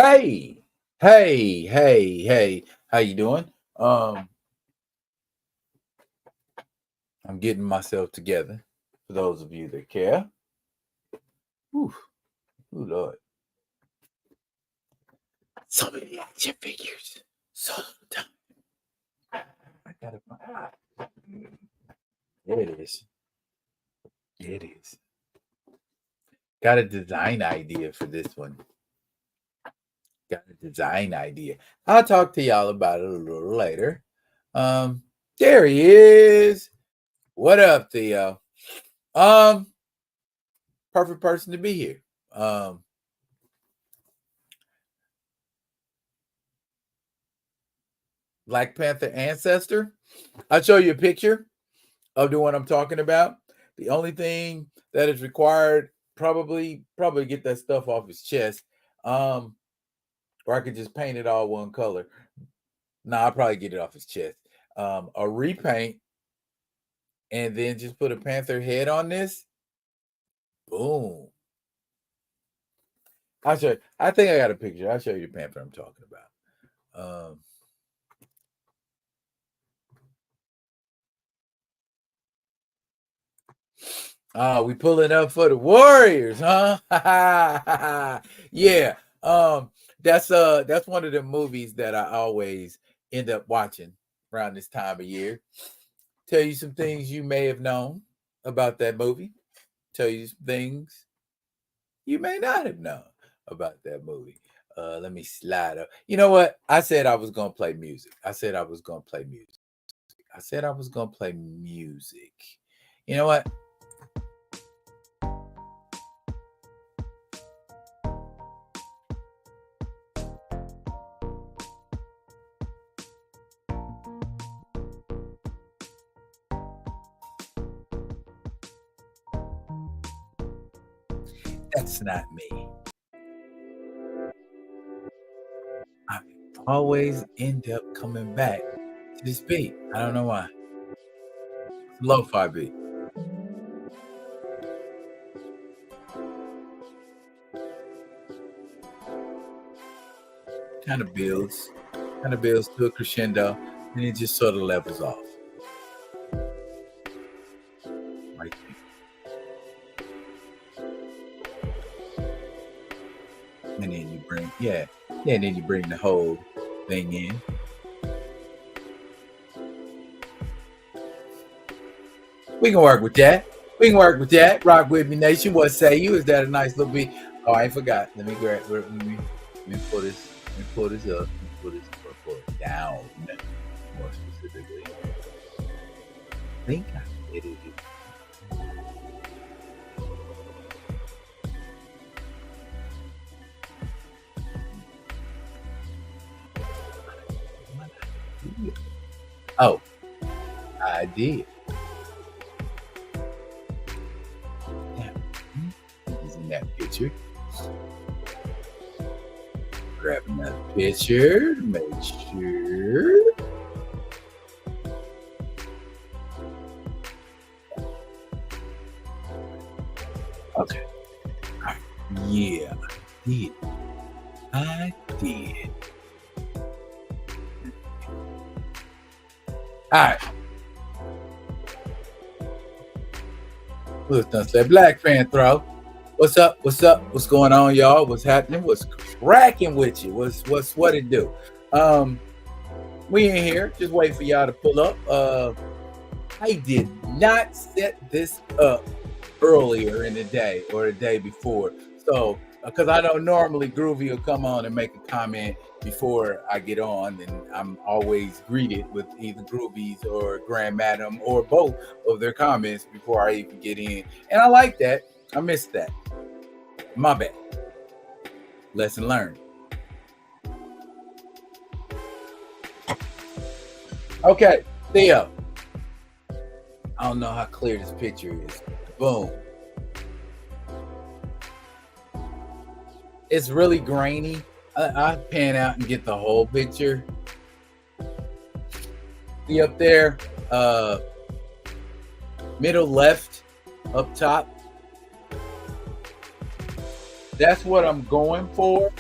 Hey, hey, how you doing? I'm getting myself together for those of you that care. Ooh, ooh, Lord. So many action figures. So dumb. I gotta There it is. There it is. Got a design idea for this one. Got a design idea. I'll talk to y'all about it a little later. Um, there he is. What up, Theo? Um, Perfect person to be here. Black Panther ancestor. I'll show you a picture of the one I'm talking about. The only thing that is required, probably get that stuff off his chest. Or I could just paint it all one color. I'll probably get it off his chest. A repaint, and then just put a panther head on this. Boom. I'll show you. I think I got a picture. I'll show you the panther I'm talking about. We pulling up for the Warriors, huh? Yeah. That's one of the movies that I always end up watching around this time of year. Tell you some things you may have known about that movie. Tell you some things you may not have known about that movie. Let me slide up. You know what? I said I was gonna play music. You know what? That's not me. I always end up coming back to this beat. I don't know why. Lo-fi beat. Kind of builds to a crescendo, and it just sort of levels off. Right there. And then you bring, and then you bring the whole thing in. We can work with that. Rock with me, nation. What say you? Is that a nice little beat? Oh, I forgot. Let me pull this. Let me pull this up. Pull it down. More specifically. I think I edited it. Oh, I did. Using that picture. Grab another picture to make sure. Okay. All right. Yeah, I did. All right. Who's done said Black Panther? What's up? What's going on, y'all? What's happening? What's cracking with you? What it do? We in here just waiting for y'all to pull up. I did not set this up earlier in the day or the day before, so because I don't normally Groovy will come on and make a comment before I get on, and I'm always greeted with either Groovies or Grand Madam or both of their comments before I even get in, and I like that. I missed that. My bad. Lesson learned. Okay, Theo. I don't know how clear this picture is. Boom. It's really grainy. I pan out and get the whole picture. See up there, middle left, up top. That's what I'm going for.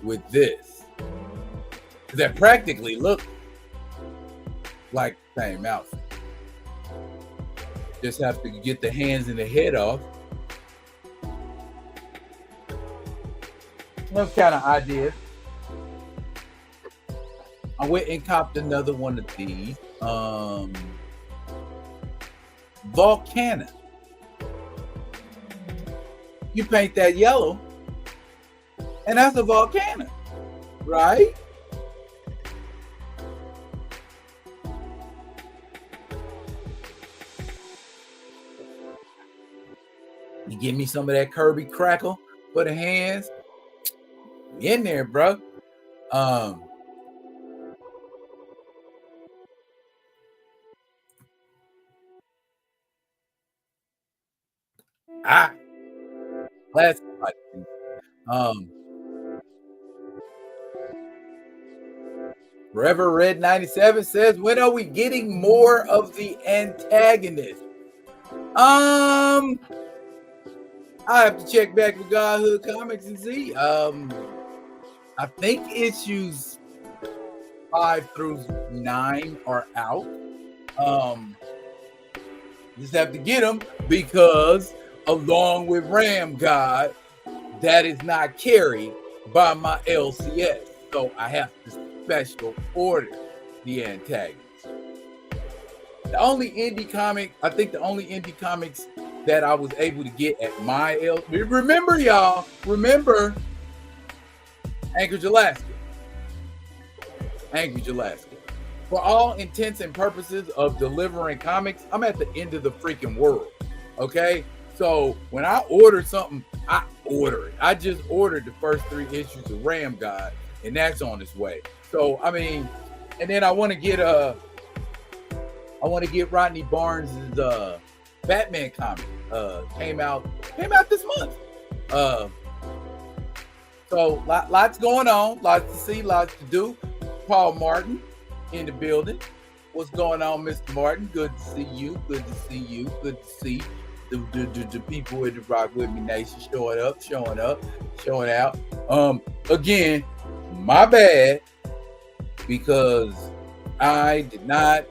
with this that practically look like the same outfit. Just have to get the hands and the head off. Those kind of ideas. I went and copped another one of these. Volcana. You paint that yellow, and that's a Volcana, right? You give me some of that Kirby crackle for the hands. In there, bro. Last Forever Red 97 says, when are we getting more of the antagonist? I have to check back with Godhood Comics and see. I think issues 5 through 9 are out. Just have to get them because along with Ram God, that is not carried by my LCS. So I have to special order the antagonist. The only indie comic, I think the only indie comics that I was able to get at my remember y'all, remember Anchorage, Alaska. Anchorage, Alaska. For all intents and purposes of delivering comics, I'm at the end of the freaking world. Okay? So when I order something, I order it. I just ordered the first 3 issues of Ram God, and that's on its way. So I mean, and then I want to get Rodney Barnes' Batman comic. Came out this month. So lots going on, lots to see, lots to do. Paul Martin in the building. What's going on, Mr. Martin? Good to see you. Good to see you. Good to see the people in the Rock With Me Nation showing out. Again, my bad, because I did not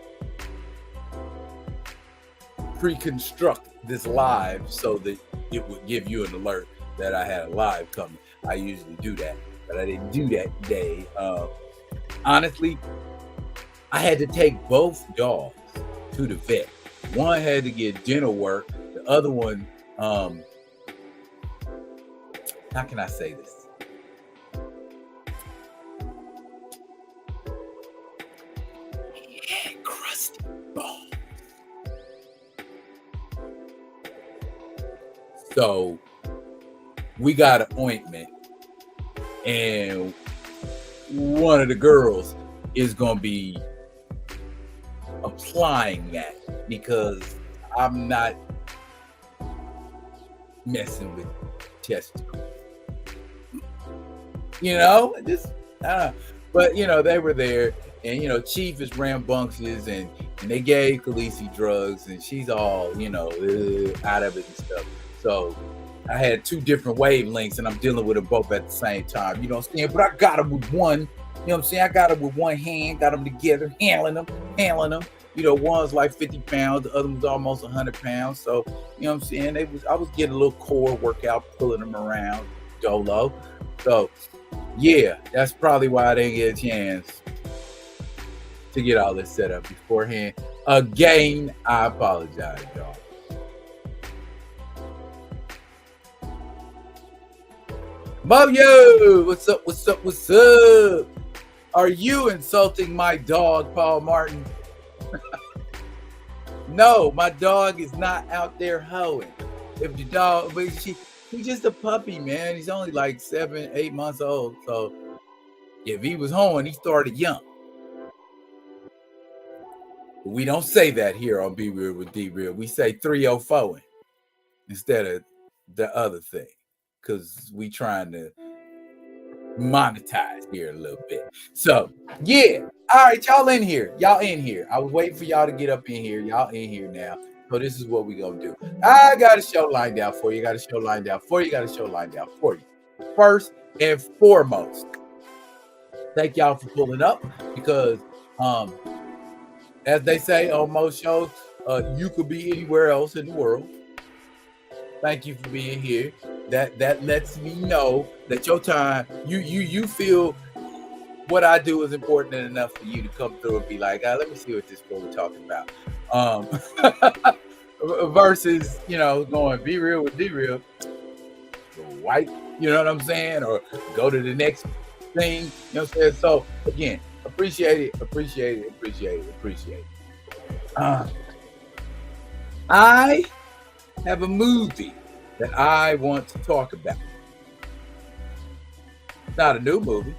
pre-construct this live so that it would give you an alert that I had a live coming. I usually do that, but I didn't do that today. Honestly, I had to take both dogs to the vet. One had to get dental work. The other one, how can I say this? He had crusty bones. So we got an ointment, and one of the girls is going to be applying that because I'm not messing with testicles. But they were there, and Chief is rambunctious, and they gave Khaleesi drugs, and she's all out of it and stuff. So I had 2 different wavelengths, and I'm dealing with them both at the same time. You know what I'm saying? But I got them with one. You know what I'm saying? I got them with one hand, got them together, handling them. One's like 50 pounds, the other one's almost 100 pounds. So, you know what I'm saying? I was getting a little core workout, pulling them around, dolo. So, yeah, that's probably why I didn't get a chance to get all this set up beforehand. Again, I apologize, y'all. Mario, what's up? Are you insulting my dog, Paul Martin? No, my dog is not out there hoeing. If the dog, but he's just a puppy, man. He's only like 7, 8 months old. So if he was hoeing, he started young. But we don't say that here on Be Real with D Real. We say 304 instead of the other thing, because we trying to monetize here a little bit. So yeah, all right, y'all in here. I was waiting for y'all to get up in here. Y'all in here now. So this is what we gonna do. I got a show lined out for you. first and foremost, thank y'all for pulling up because, as they say on most shows, you could be anywhere else in the world. Thank you for being here. That lets me know that your time, you feel what I do is important enough for you to come through and be like, let me see what this fool we're talking about. Versus, going be real with D-Real, white, you know what I'm saying? Or go to the next thing, you know what I'm saying? So again, appreciate it. I have a movie that I want to talk about. It's not a new movie.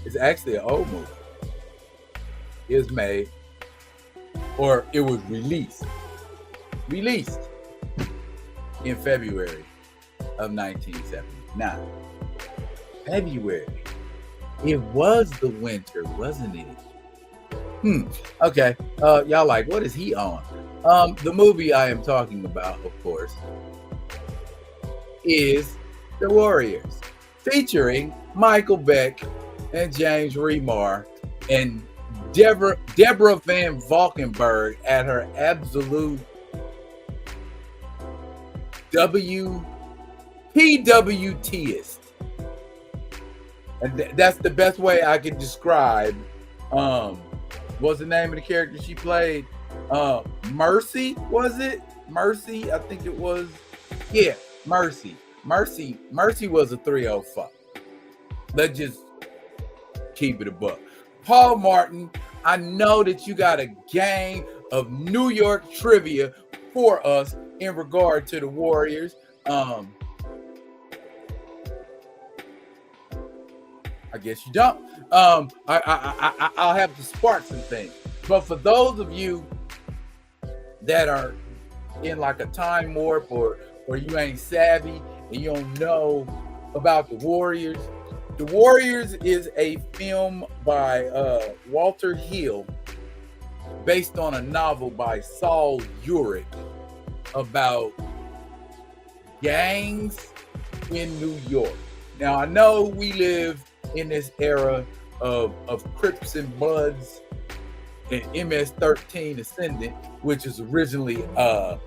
It's actually an old movie. It was made, or it was released in February of 1979. February. It was the winter, wasn't it? Okay. Y'all like, what is he on? The movie I am talking about, of course, is The Warriors, featuring Michael Beck and James Remar and Deborah Van Valkenburg at her absolute PWTist. And that's the best way I can describe what's the name of the character she played? Mercy, was it? Mercy, I think it was. Yeah, Mercy. Mercy was a 305. Let's just keep it a buck. Paul Martin, I know that you got a gang of New York trivia for us in regard to the Warriors. I guess you don't. I'll have to spark some things. But for those of you that are in like a time warp or you ain't savvy and you don't know about the Warriors is a film by Walter Hill based on a novel by Saul Urich about gangs in New York. Now, I know we live in this era of Crips and Bloods and MS-13 Ascendant, which is originally out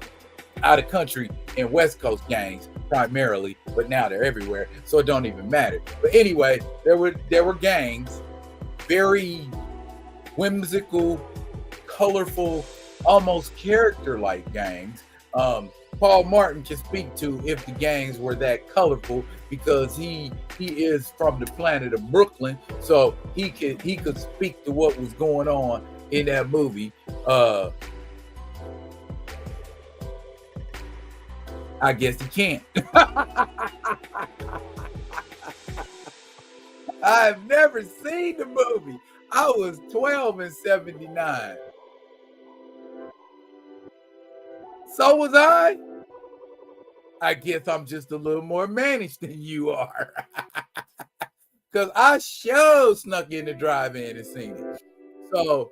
of country and West Coast gangs primarily, but now they're everywhere, so it don't even matter. But anyway, there were gangs, very whimsical, colorful, almost character-like gangs. Paul Martin can speak to if the gangs were that colorful because he is from the planet of Brooklyn, so he could speak to what was going on in that movie. I guess he can't. I've never seen the movie. I was 12 in 79. So was I. I guess I'm just a little more managed than you are. Because I sure snuck in the drive-in and seen it. So,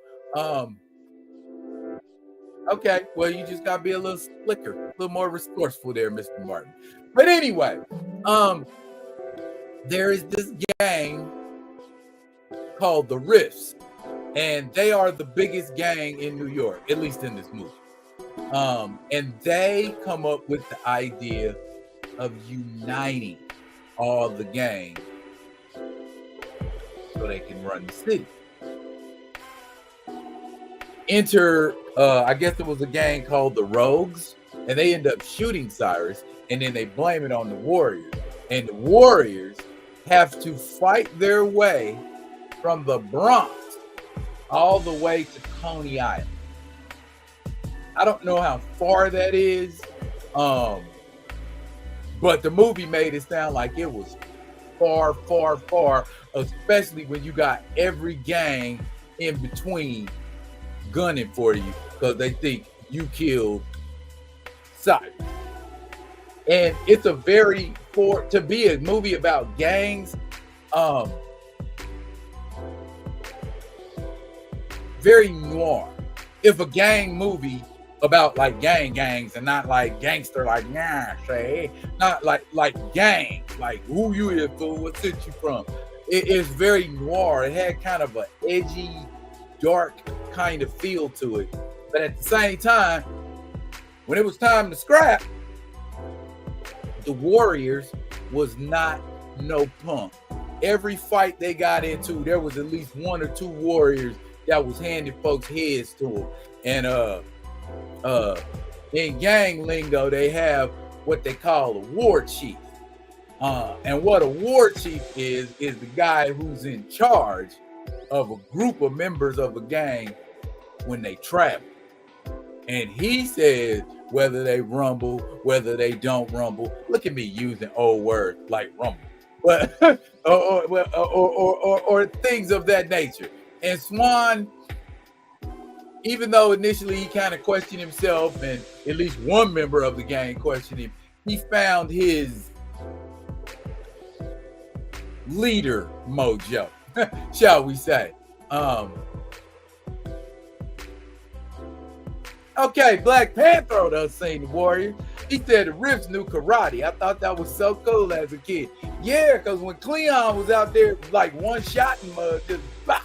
okay, well, you just got to be a little slicker, a little more resourceful there, Mr. Martin. But anyway, there is this gang called the Riffs, and they are the biggest gang in New York, at least in this movie. And they come up with the idea of uniting all the gangs so they can run the city. Enter, I guess it was a gang called the Rogues, and they end up shooting Cyrus, and then they blame it on the Warriors. And the Warriors have to fight their way from the Bronx all the way to Coney Island. I don't know how far that is, but the movie made it sound like it was far, far, far, especially when you got every gang in between gunning for you because they think you killed Cyrus. And it's to be a movie about gangs, very noir. If a gang movie about like gangs and not like gangster like nah say not like gangs like who you here for, what city you from. It is very noir. It had kind of an edgy, dark kind of feel to it, but at the same time, when it was time to scrap, the Warriors was not no punk. Every fight they got into, there was at least one or two Warriors that was handing folks heads to them. And in gang lingo, they have what they call a war chief. And what a war chief is the guy who's in charge of a group of members of a gang when they travel. And he says whether they rumble, whether they don't rumble. Look at me using old words like rumble, but or things of that nature. And Swan, even though initially he kind of questioned himself, and at least one member of the gang questioned him, he found his leader mojo, shall we say. Okay, Black Panther done seen the Warriors. He said the Riffs knew karate. I thought that was so cool as a kid. Yeah, because when Cleon was out there, like one shot and just bow,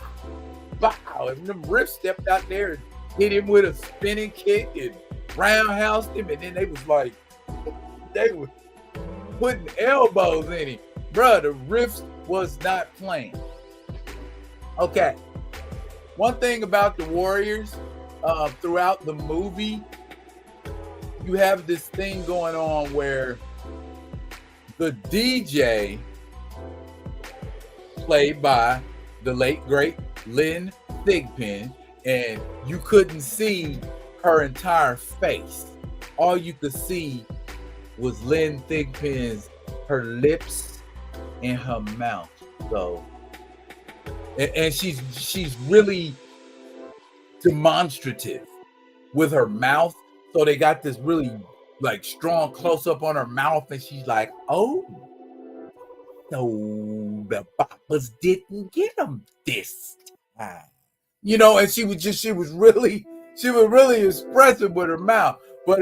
bow. And them Riffs stepped out there and hit him with a spinning kick and roundhoused him. And then they was like, they were putting elbows in him. Bruh, the Riffs was not playing. Okay. One thing about the Warriors, throughout the movie, you have this thing going on where the DJ, played by the late great Lynn Thigpen, and you couldn't see her entire face. All you could see was Lynn Thigpen's, her lips and her mouth. So, and she's really demonstrative with her mouth. So they got this really like strong close up on her mouth, and she's like, "Oh, no, the Boppers didn't get them this time," you know. And she was really expressive with her mouth. But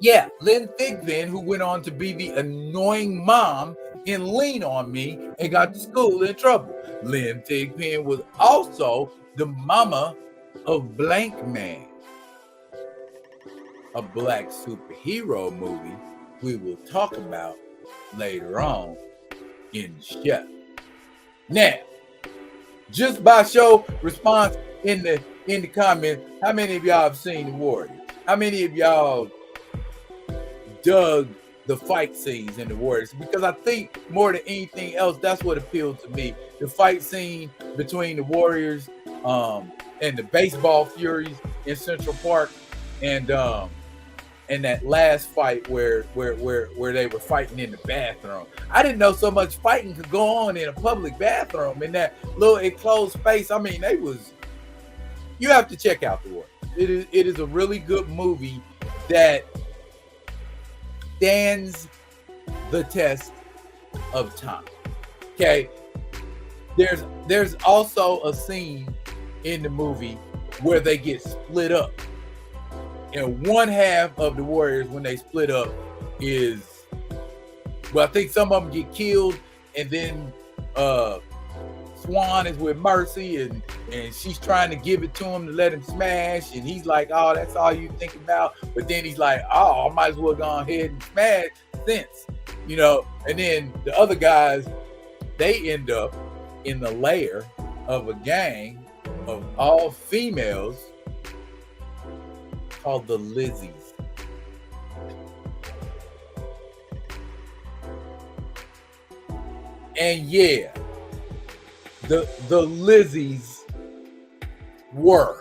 yeah, Lynn Thigpen, who went on to be the annoying mom in Lean on Me and got the school in trouble. Lynn Thigpen was also the mama of Blank Man, a black superhero movie we will talk about later on in the show. Now, just by show response in the comments, how many of y'all have seen The Warriors? How many of y'all dug the fight scenes in The Warriors? Because I think more than anything else, that's what appealed to me. The fight scene between the Warriors and the baseball Furies in Central Park, and that last fight where they were fighting in the bathroom. I didn't know so much fighting could go on in a public bathroom in that little enclosed space. I mean, you have to check out The Warriors. It is a really good movie that stands the test of time. Okay, there's also a scene in the movie where they get split up, and one half of the Warriors, when they split up, is, well, I think some of them get killed, and then Swan is with Mercy, and she's trying to give it to him to let him smash, and he's like, "Oh, that's all you think about." But then he's like, "Oh, I might as well go ahead and smash since, you know." And then the other guys, they end up in the lair of a gang of all females called the Lizzies. And yeah, the Lizzies were.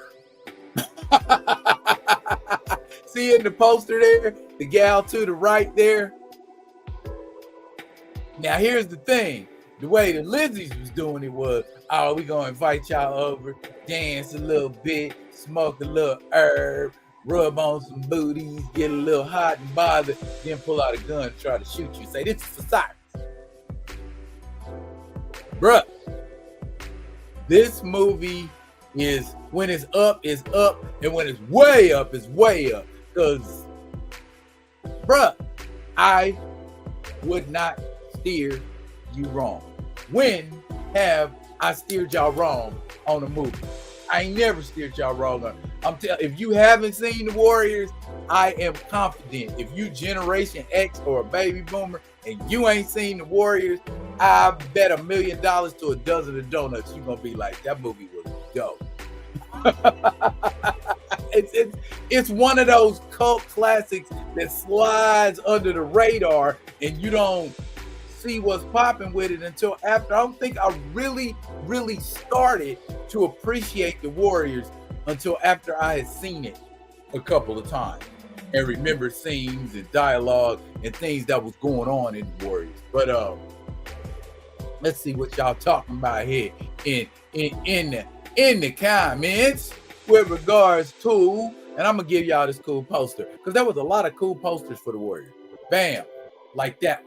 See in the poster there, the gal to the right there. Now here's the thing. The way the Lizzies was doing it was, "Oh, we gonna invite y'all over, dance a little bit, smoke a little herb, rub on some booties, get a little hot and bothered, then pull out a gun and try to shoot you. Say, this is for science." Bruh, this movie is when it's up, and when it's way up, it's way up. Because, bruh, I would not steer you wrong. When have I steered y'all wrong on a movie? I ain't never steered y'all wrong. If you haven't seen The Warriors, I am confident. If you Generation X or a baby boomer and you ain't seen The Warriors, I bet $1 million to a dozen of donuts you're gonna be like, that movie was dope. It's one of those cult classics that slides under the radar and you don't see what's popping with it until after. I don't think I really started to appreciate The Warriors until after I had seen it a couple of times and remember scenes and dialogue and things that was going on in The Warriors. But let's see what y'all talking about here in the comments with regards to, and I'm gonna give y'all this cool poster because there was a lot of cool posters for The Warriors. Bam, like that.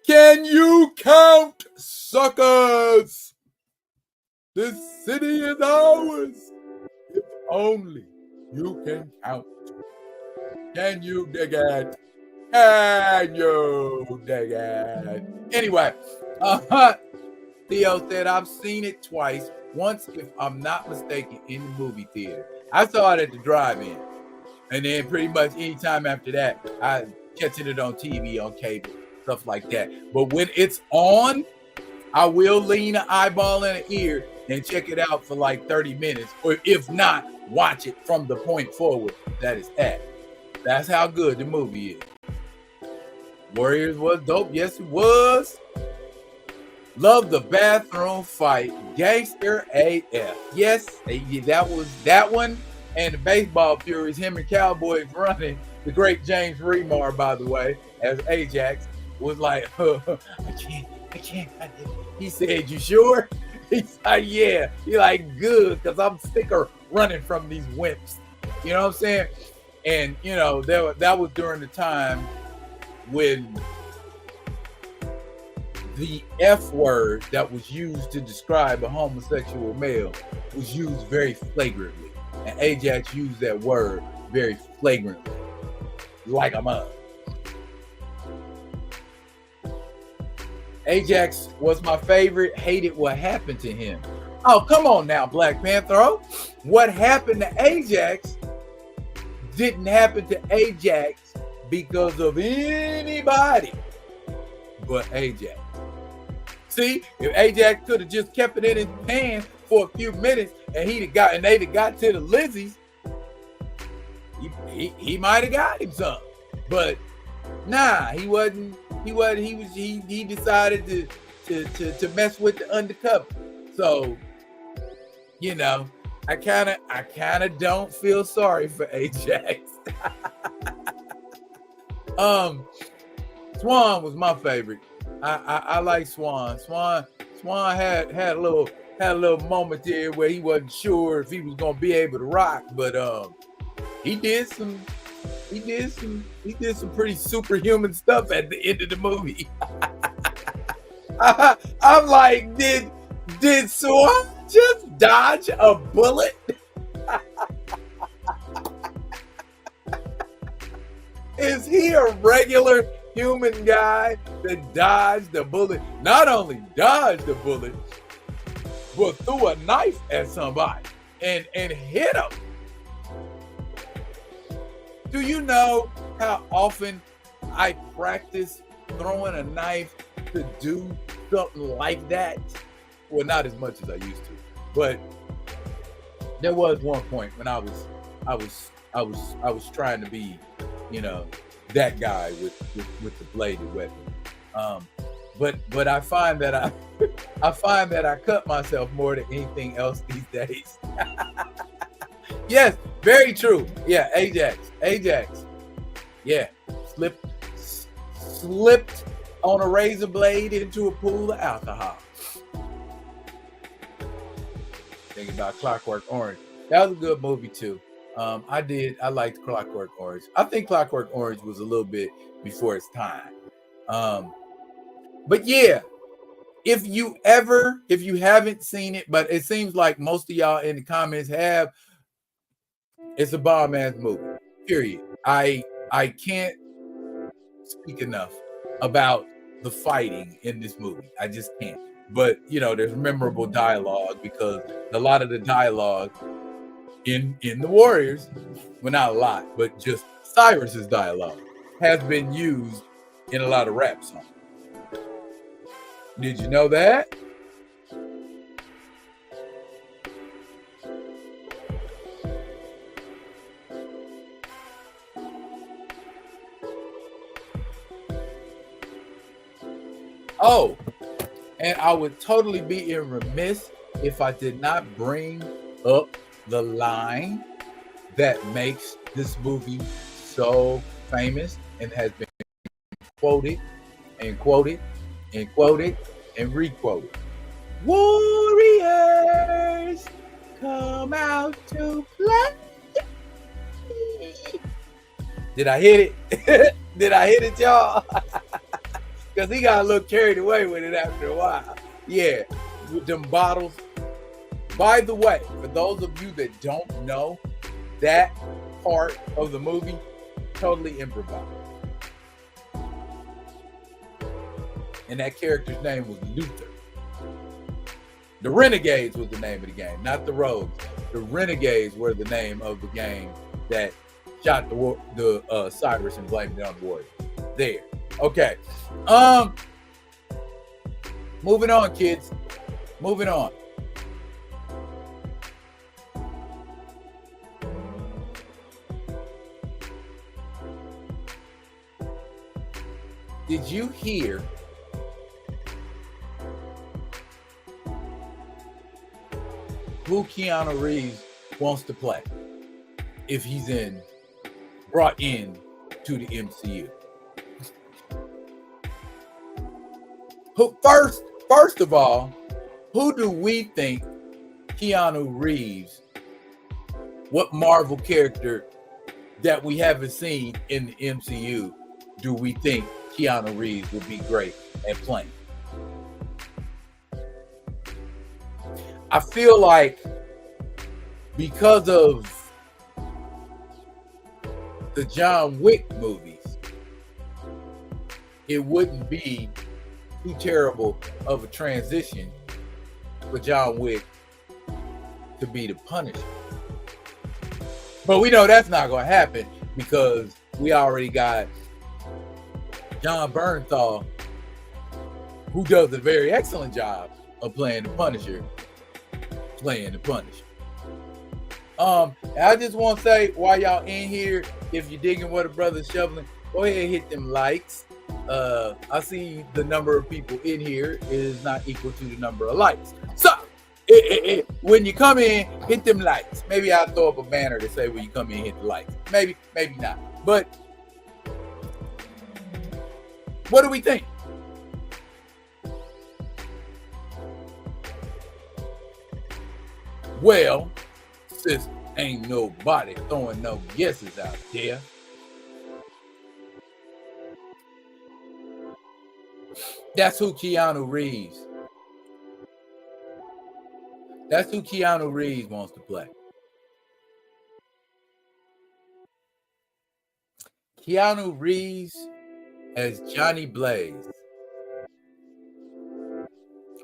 Can you count, suckers? This city is ours. If only you can count. Can you dig it? Can you dig it? Anyway, Theo said, I've seen it twice. Once, if I'm not mistaken, in the movie theater. I saw it at the drive-in. And then pretty much any time after that, I catching it on TV, on cable, stuff like that. But when it's on, I will lean an eyeball and an ear and check it out for like 30 minutes. Or if not, watch it from the point forward that it's at. That's how good the movie is. Warriors was dope. Yes, it was. Love the bathroom fight. Gangster AF. Yes, that was that one. And the baseball furies, him and Cowboys running. The great James Remar, by the way, as Ajax, was like, I can't. He said, you sure? He's like, yeah. He like, good, because I'm sick of running from these wimps. You know what I'm saying? And, you know, that was during the time when the F word that was used to describe a homosexual male was used very flagrantly. And Ajax used that word very flagrantly. Like a mug. Ajax was my favorite, hated what happened to him. Oh, come on now, Black Panther. What happened to Ajax didn't happen to Ajax because of anybody but Ajax. See, if Ajax could have just kept it in his pants for a few minutes and they'd have got to the Lizzies, he might have got him some. But nah, he wasn't. He decided to mess with the undercover. So, you know, I kind of don't feel sorry for Ajax. Swan was my favorite. I like Swan. Swan had a little moment there where he wasn't sure if he was gonna be able to rock, but he did some pretty superhuman stuff at the end of the movie. I'm like, did Swan just dodge a bullet? Is he a regular human guy that dodged the bullet? Not only dodged the bullet, but threw a knife at somebody and hit him. Do you know how often I practice throwing a knife to do something like that? Well, not as much as I used to, but there was one point when I was trying to be, you know, that guy with the bladed weapon. But I find that I cut myself more than anything else these days. Yes, very true. Yeah, Ajax. Yeah, slipped on a razor blade into a pool of alcohol. Thinking about Clockwork Orange. That was a good movie too. I liked Clockwork Orange. I think Clockwork Orange was a little bit before its time. But yeah, if you haven't seen it, but it seems like most of y'all in the comments have, it's a bomb ass movie. Period. I can't speak enough about the fighting in this movie. I just can't. But there's memorable dialogue because a lot of the dialogue in the Warriors, well, not a lot, but just Cyrus's dialogue has been used in a lot of rap songs. Did you know that? Oh, and I would totally be remiss if I did not bring up the line that makes this movie so famous and has been quoted and quoted and quoted and requoted. Warriors, come out to play. Did I hit it? Did I hit it, y'all? Because he got a little carried away with it after a while. Yeah, with them bottles. By the way, for those of you that don't know, that part of the movie, totally improvised. And that character's name was Luther. The Renegades was the name of the game, not the Rogues. The Renegades were the name of the game that shot the Cyrus and blamed it on the Warriors. There. Okay. Moving on, kids. Moving on. Did you hear who Keanu Reeves wants to play if he's brought in to the MCU? First of all, who do we think Keanu Reeves, what Marvel character that we haven't seen in the MCU do we think Keanu Reeves would be great at playing? I feel like because of the John Wick movies, it wouldn't be too terrible of a transition for John Wick to be the Punisher. But we know that's not going to happen because we already got John Bernthal, who does a very excellent job of playing the Punisher. I just want to say, while y'all in here, if you're digging what a brother's shoveling, go ahead and hit them likes. I see the number of people in here is not equal to the number of likes. So, when you come in, hit them likes. Maybe I'll throw up a banner to say when you come in, hit the likes. Maybe not. But what do we think? Well, since ain't nobody throwing no guesses out there, that's who Keanu Reeves. That's who Keanu Reeves wants to play. Keanu Reeves as Johnny Blaze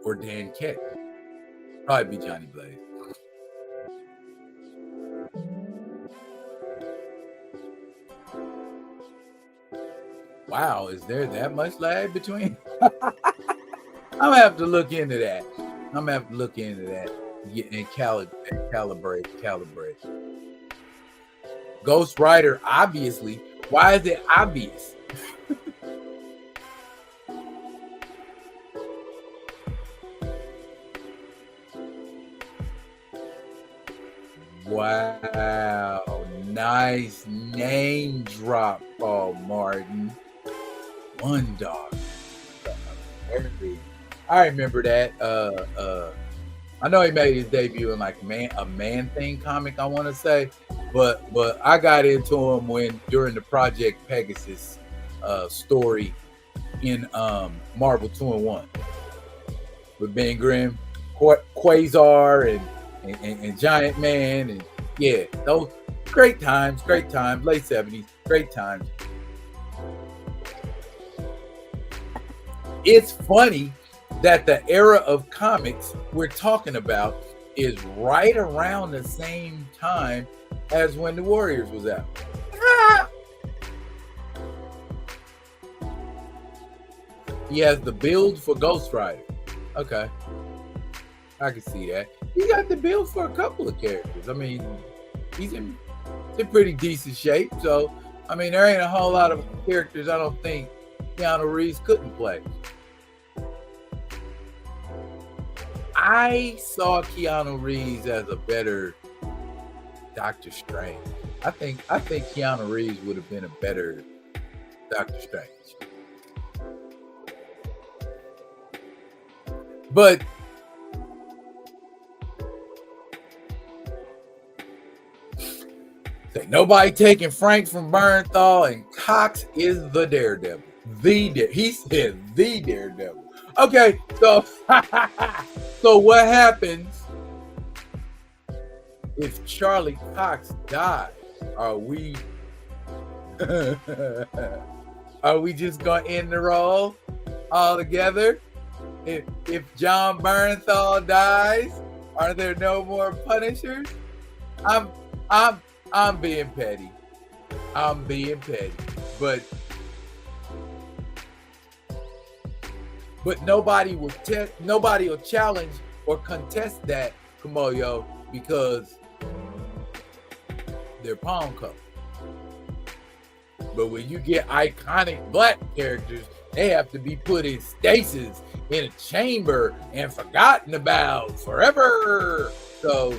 or Dan Ketch. Probably be Johnny Blaze. Wow, is there that much lag between? I'm gonna have to look into that. And calibrate. Ghost Rider, obviously. Why is it obvious? Wow, nice name drop, Paul Martin. One Dog. I remember that. I know he made his debut in like a Man Thing comic, I want to say, but I got into him during the Project Pegasus story in Marvel 2-in-1 with Ben Grimm, Quasar, and Giant Man, and yeah, those great times, late 70s, great times. It's funny that the era of comics we're talking about is right around the same time as when the Warriors was out. He has the build for Ghost Rider. Okay, I can see that. He got the build for a couple of characters. I mean, he's in pretty decent shape. So, I mean, there ain't a whole lot of characters I don't think Keanu Reeves couldn't play. I saw Keanu Reeves as a better Doctor Strange. I think Keanu Reeves would have been a better Doctor Strange. But nobody taking Frank from Bernthal, and Cox is the Daredevil. He said the Daredevil. Okay, so so what happens if Charlie Cox dies? Are we just gonna end the role altogether? If John Bernthal dies, are there no more Punishers? I'm being petty. But nobody will challenge or contest that, Kamoyo, because they're palm couple. But when you get iconic black characters, they have to be put in stasis in a chamber and forgotten about forever. So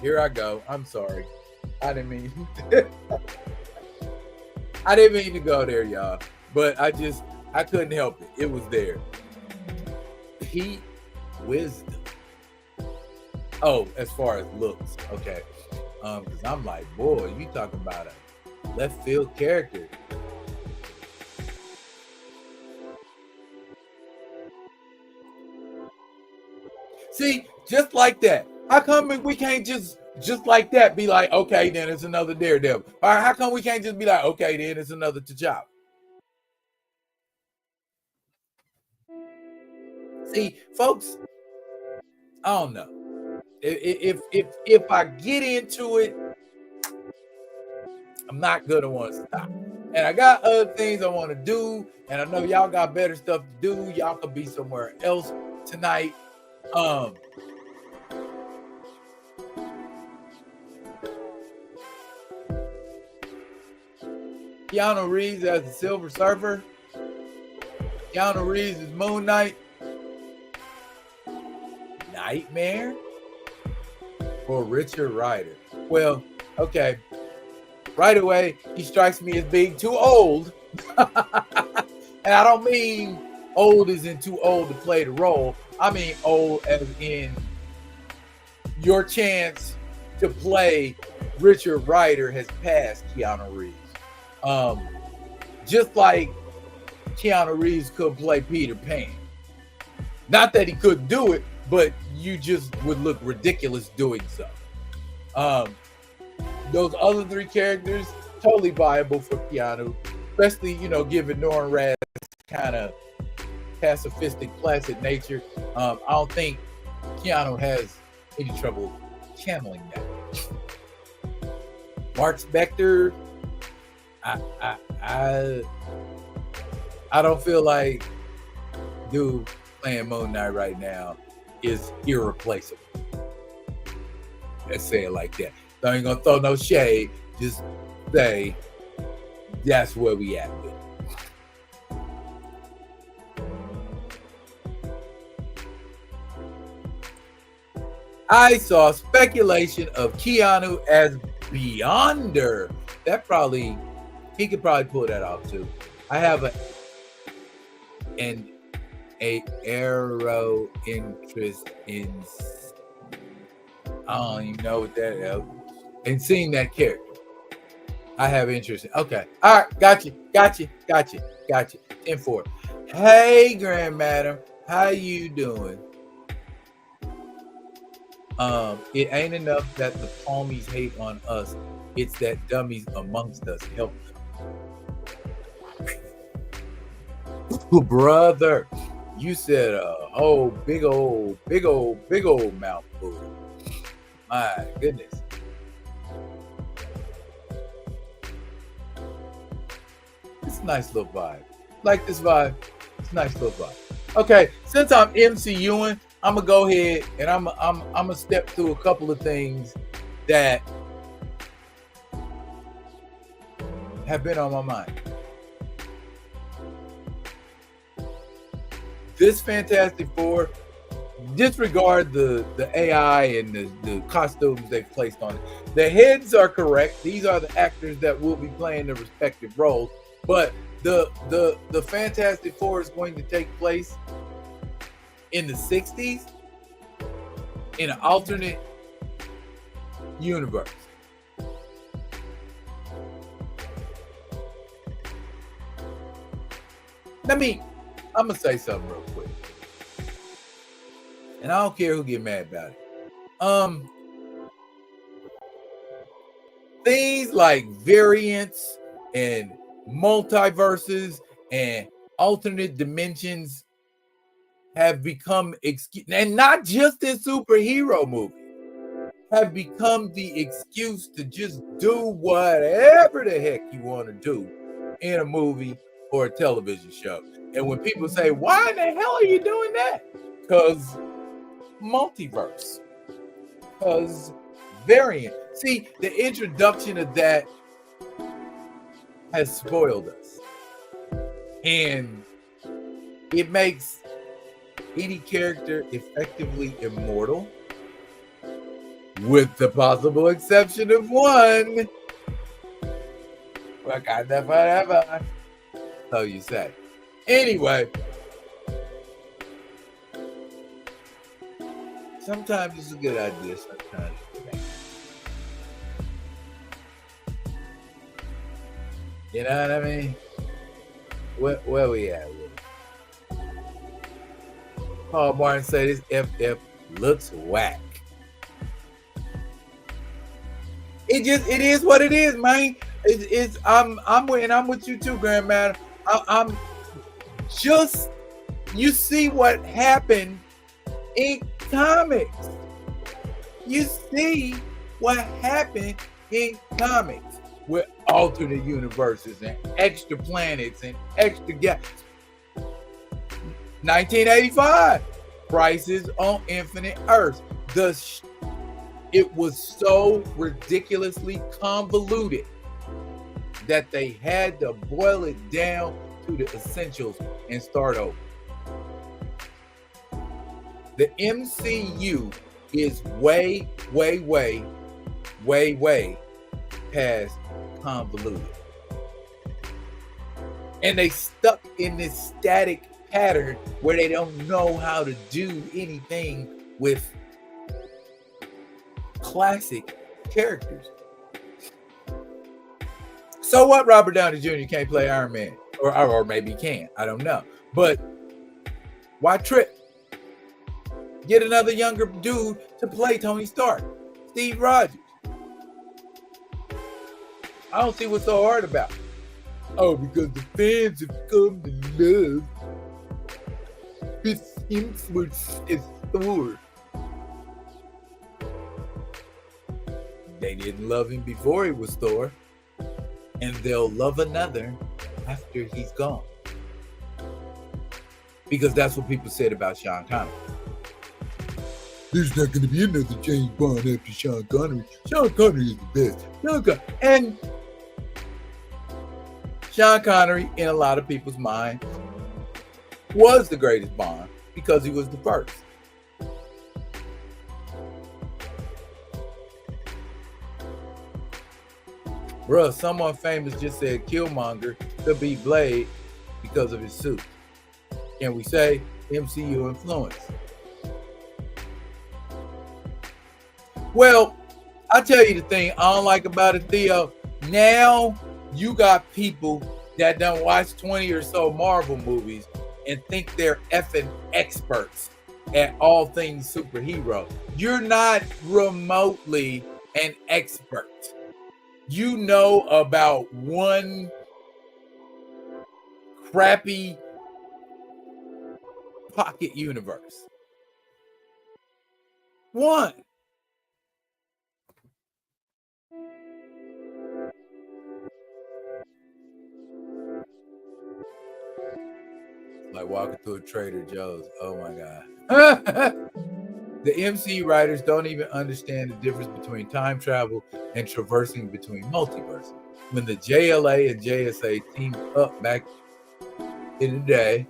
here I go. I'm sorry. I didn't mean to go there, y'all. But I couldn't help it. It was there. Pete Wisdom. Oh, as far as looks, okay. Because I'm like, boy, you talking about a left field character. See, just like that. How come we can't just like that be like, okay, then it's another Daredevil? All right, how come we can't just be like, okay, then it's another T'Challa? See, folks, I don't know. If I get into it, I'm not gonna want to stop. And I got other things I want to do, and I know y'all got better stuff to do. Y'all could be somewhere else tonight. Keanu Reeves as the Silver Surfer. Keanu Reeves as Moon Knight. Nightmare or Richard Rider? Well, okay. Right away, he strikes me as being too old. And I don't mean old as in too old to play the role. I mean old as in your chance to play Richard Rider has passed Keanu Reeves. Just like Keanu Reeves could play Peter Pan. Not that he couldn't do it, but you just would look ridiculous doing so. Those other three characters, totally viable for Keanu, especially, given Norrin Rath's kind of pacifistic, placid nature. I don't think Keanu has any trouble channeling that. Mark Spector, I don't feel like dude playing Moon Knight right now is irreplaceable. Let's say it like that. So I ain't gonna throw no shade. Just say that's where we at with it. I saw speculation of Keanu as Beyonder. He could probably pull that off too. I have an arrow interest in, I don't even know what that is, and seeing that character. I have interest in. Okay. All right. Got you. 10-4. Hey, Grand Madam. How you doing? It ain't enough that the palmies hate on us. It's that dummies amongst us help them. Brother, you said oh big old mouthful. My goodness. It's a nice little vibe. Like this vibe. It's a nice little vibe. Okay, since I'm MCUing, I'm gonna go ahead and I'm gonna step through a couple of things that have been on my mind. This Fantastic Four, disregard the AI and the costumes they've placed on it. The heads are correct. These are the actors that will be playing the respective roles. But the Fantastic Four is going to take place in the 60s in an alternate universe. I'm gonna say something real quick. And I don't care who get mad about it. Things like variants and multiverses and alternate dimensions have become and not just in superhero movies, have become the excuse to just do whatever the heck you want to do in a movie or a television show. And when people say, why in the hell are you doing that? Because multiverse, because variant. See, the introduction of that has spoiled us, and it makes any character effectively immortal, with the possible exception of one. Wakanda forever, so you say. Anyway, sometimes it's a good idea, sometimes it's bad. You know what I mean? Where we at with it? Paul Martin said this FF looks whack. It is what it is, man. I'm with you too, Grandma. I'm just, you see what happened in comics. You see what happened in comics with alternate universes and extra planets and extra galaxies. 1985, Crisis on Infinite Earths. It was so ridiculously convoluted that they had to boil it down to the essentials and start over. The MCU is way past convoluted. And they stuck in this static pattern where they don't know how to do anything with classic characters. So what, Robert Downey Jr. can't play Iron Man? Or maybe he can. I don't know. But why trip? Get another younger dude to play Tony Stark. Steve Rogers. I don't see what's so hard about it. Oh, because the fans have come to love Chris Hemsworth as Thor. They didn't love him before he was Thor, and they'll love another after he's gone. Because that's what people said about Sean Connery. There's not going to be another James Bond after Sean Connery. Sean Connery is the best. And Sean Connery, in a lot of people's mind, was the greatest Bond because he was the first. Bruh, someone famous just said Killmonger could be Blade because of his suit. Can we say MCU influence? Well, I'll tell you the thing I don't like about it, Theo. Now you got people that done watch 20 or so Marvel movies and think they're effing experts at all things superhero. You're not remotely an expert. You know about one crappy pocket universe. One. Like walking through a Trader Joe's. Oh my God. The MCU writers don't even understand the difference between time travel and traversing between multiverses. When the JLA and JSA teamed up back in the day,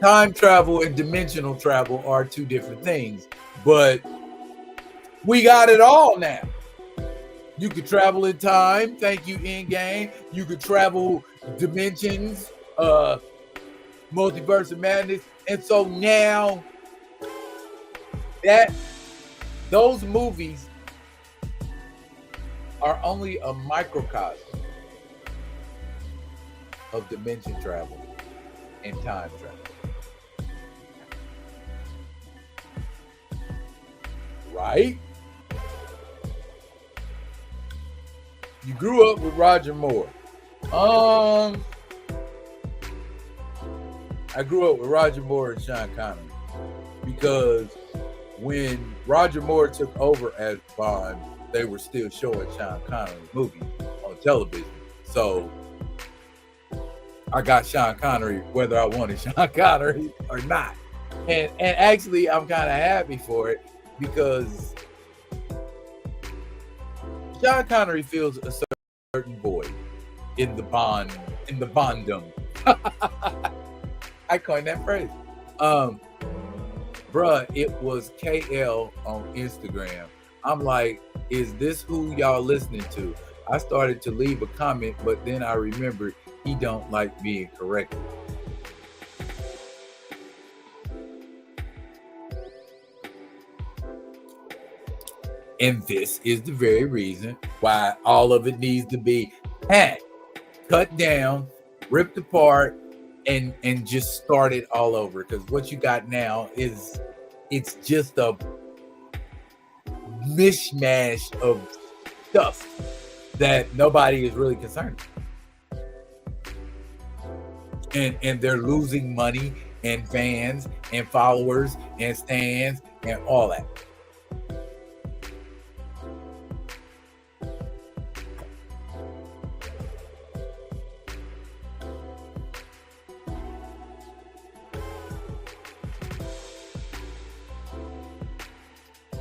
time travel and dimensional travel are two different things, but we got it all now. You could travel in time. Thank you, Endgame. You could travel dimensions, multiverse of madness. And so now that those movies are only a microcosm of dimension travel and time travel. Right? You grew up with Roger Moore. I grew up with Roger Moore and Sean Connery because when Roger Moore took over as Bond, they were still showing Sean Connery movies on television. So I got Sean Connery whether I wanted Sean Connery or not. And actually, I'm kind of happy for it because Sean Connery fills a certain void in the Bondum. I coined that phrase. Bruh, it was KL on Instagram. I'm like, is this who y'all listening to? I started to leave a comment, but then I remembered he don't like being corrected. And this is the very reason why all of it needs to be hacked, cut down, ripped apart, and just start it all over. Because what you got now is it's just a mishmash of stuff that nobody is really concerned with. And they're losing money and fans and followers and stands and all that.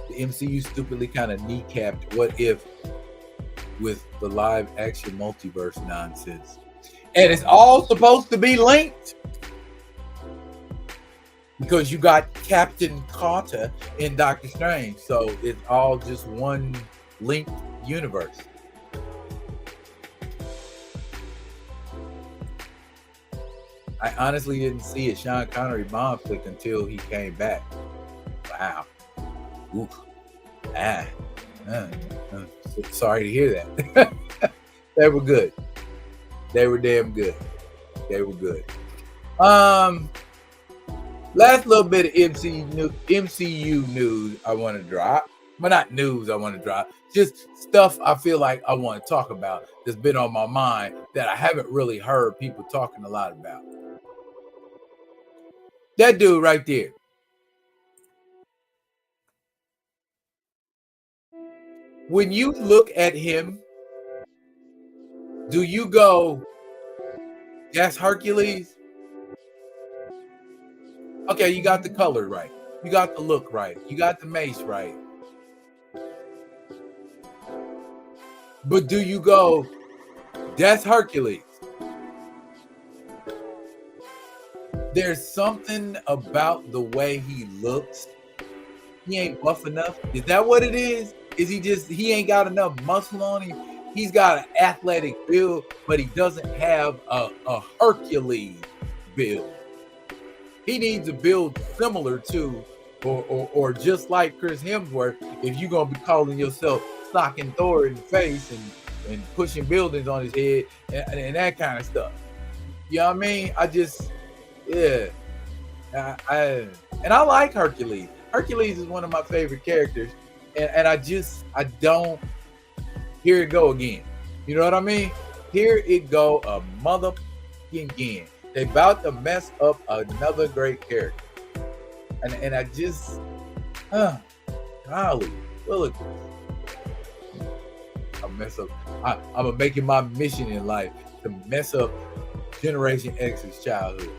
The MCU stupidly kind of kneecapped What If with the live action multiverse nonsense. And it's all supposed to be linked because you got Captain Carter in Doctor Strange. So it's all just one linked universe. I honestly didn't see a Sean Connery Bond flick until he came back. Wow. Oof. Sorry to hear that. They were good. They were damn good. They were good. Last little bit of MCU news I want to drop. Well, not news I want to drop. Just stuff I feel like I want to talk about that's been on my mind that I haven't really heard people talking a lot about. That dude right there. When you look at him, do you go, that's Hercules? Okay, you got the color right. You got the look right. You got the mace right. But do you go, that's Hercules? There's something about the way he looks. He ain't buff enough. Is that what it is? Is he ain't got enough muscle on him? He's got an athletic build, but he doesn't have a Hercules build. He needs a build similar to or just like Chris Hemsworth, if you're gonna be calling yourself socking Thor in the face and pushing buildings on his head and that kind of stuff. You know what I mean? Yeah. And I like Hercules. Hercules is one of my favorite characters, and I don't. Here it go again. You know what I mean? Here it go a motherfucking again. They about to mess up another great character, and I just, golly, look. I mess up. I'm making my mission in life to mess up Generation X's childhood.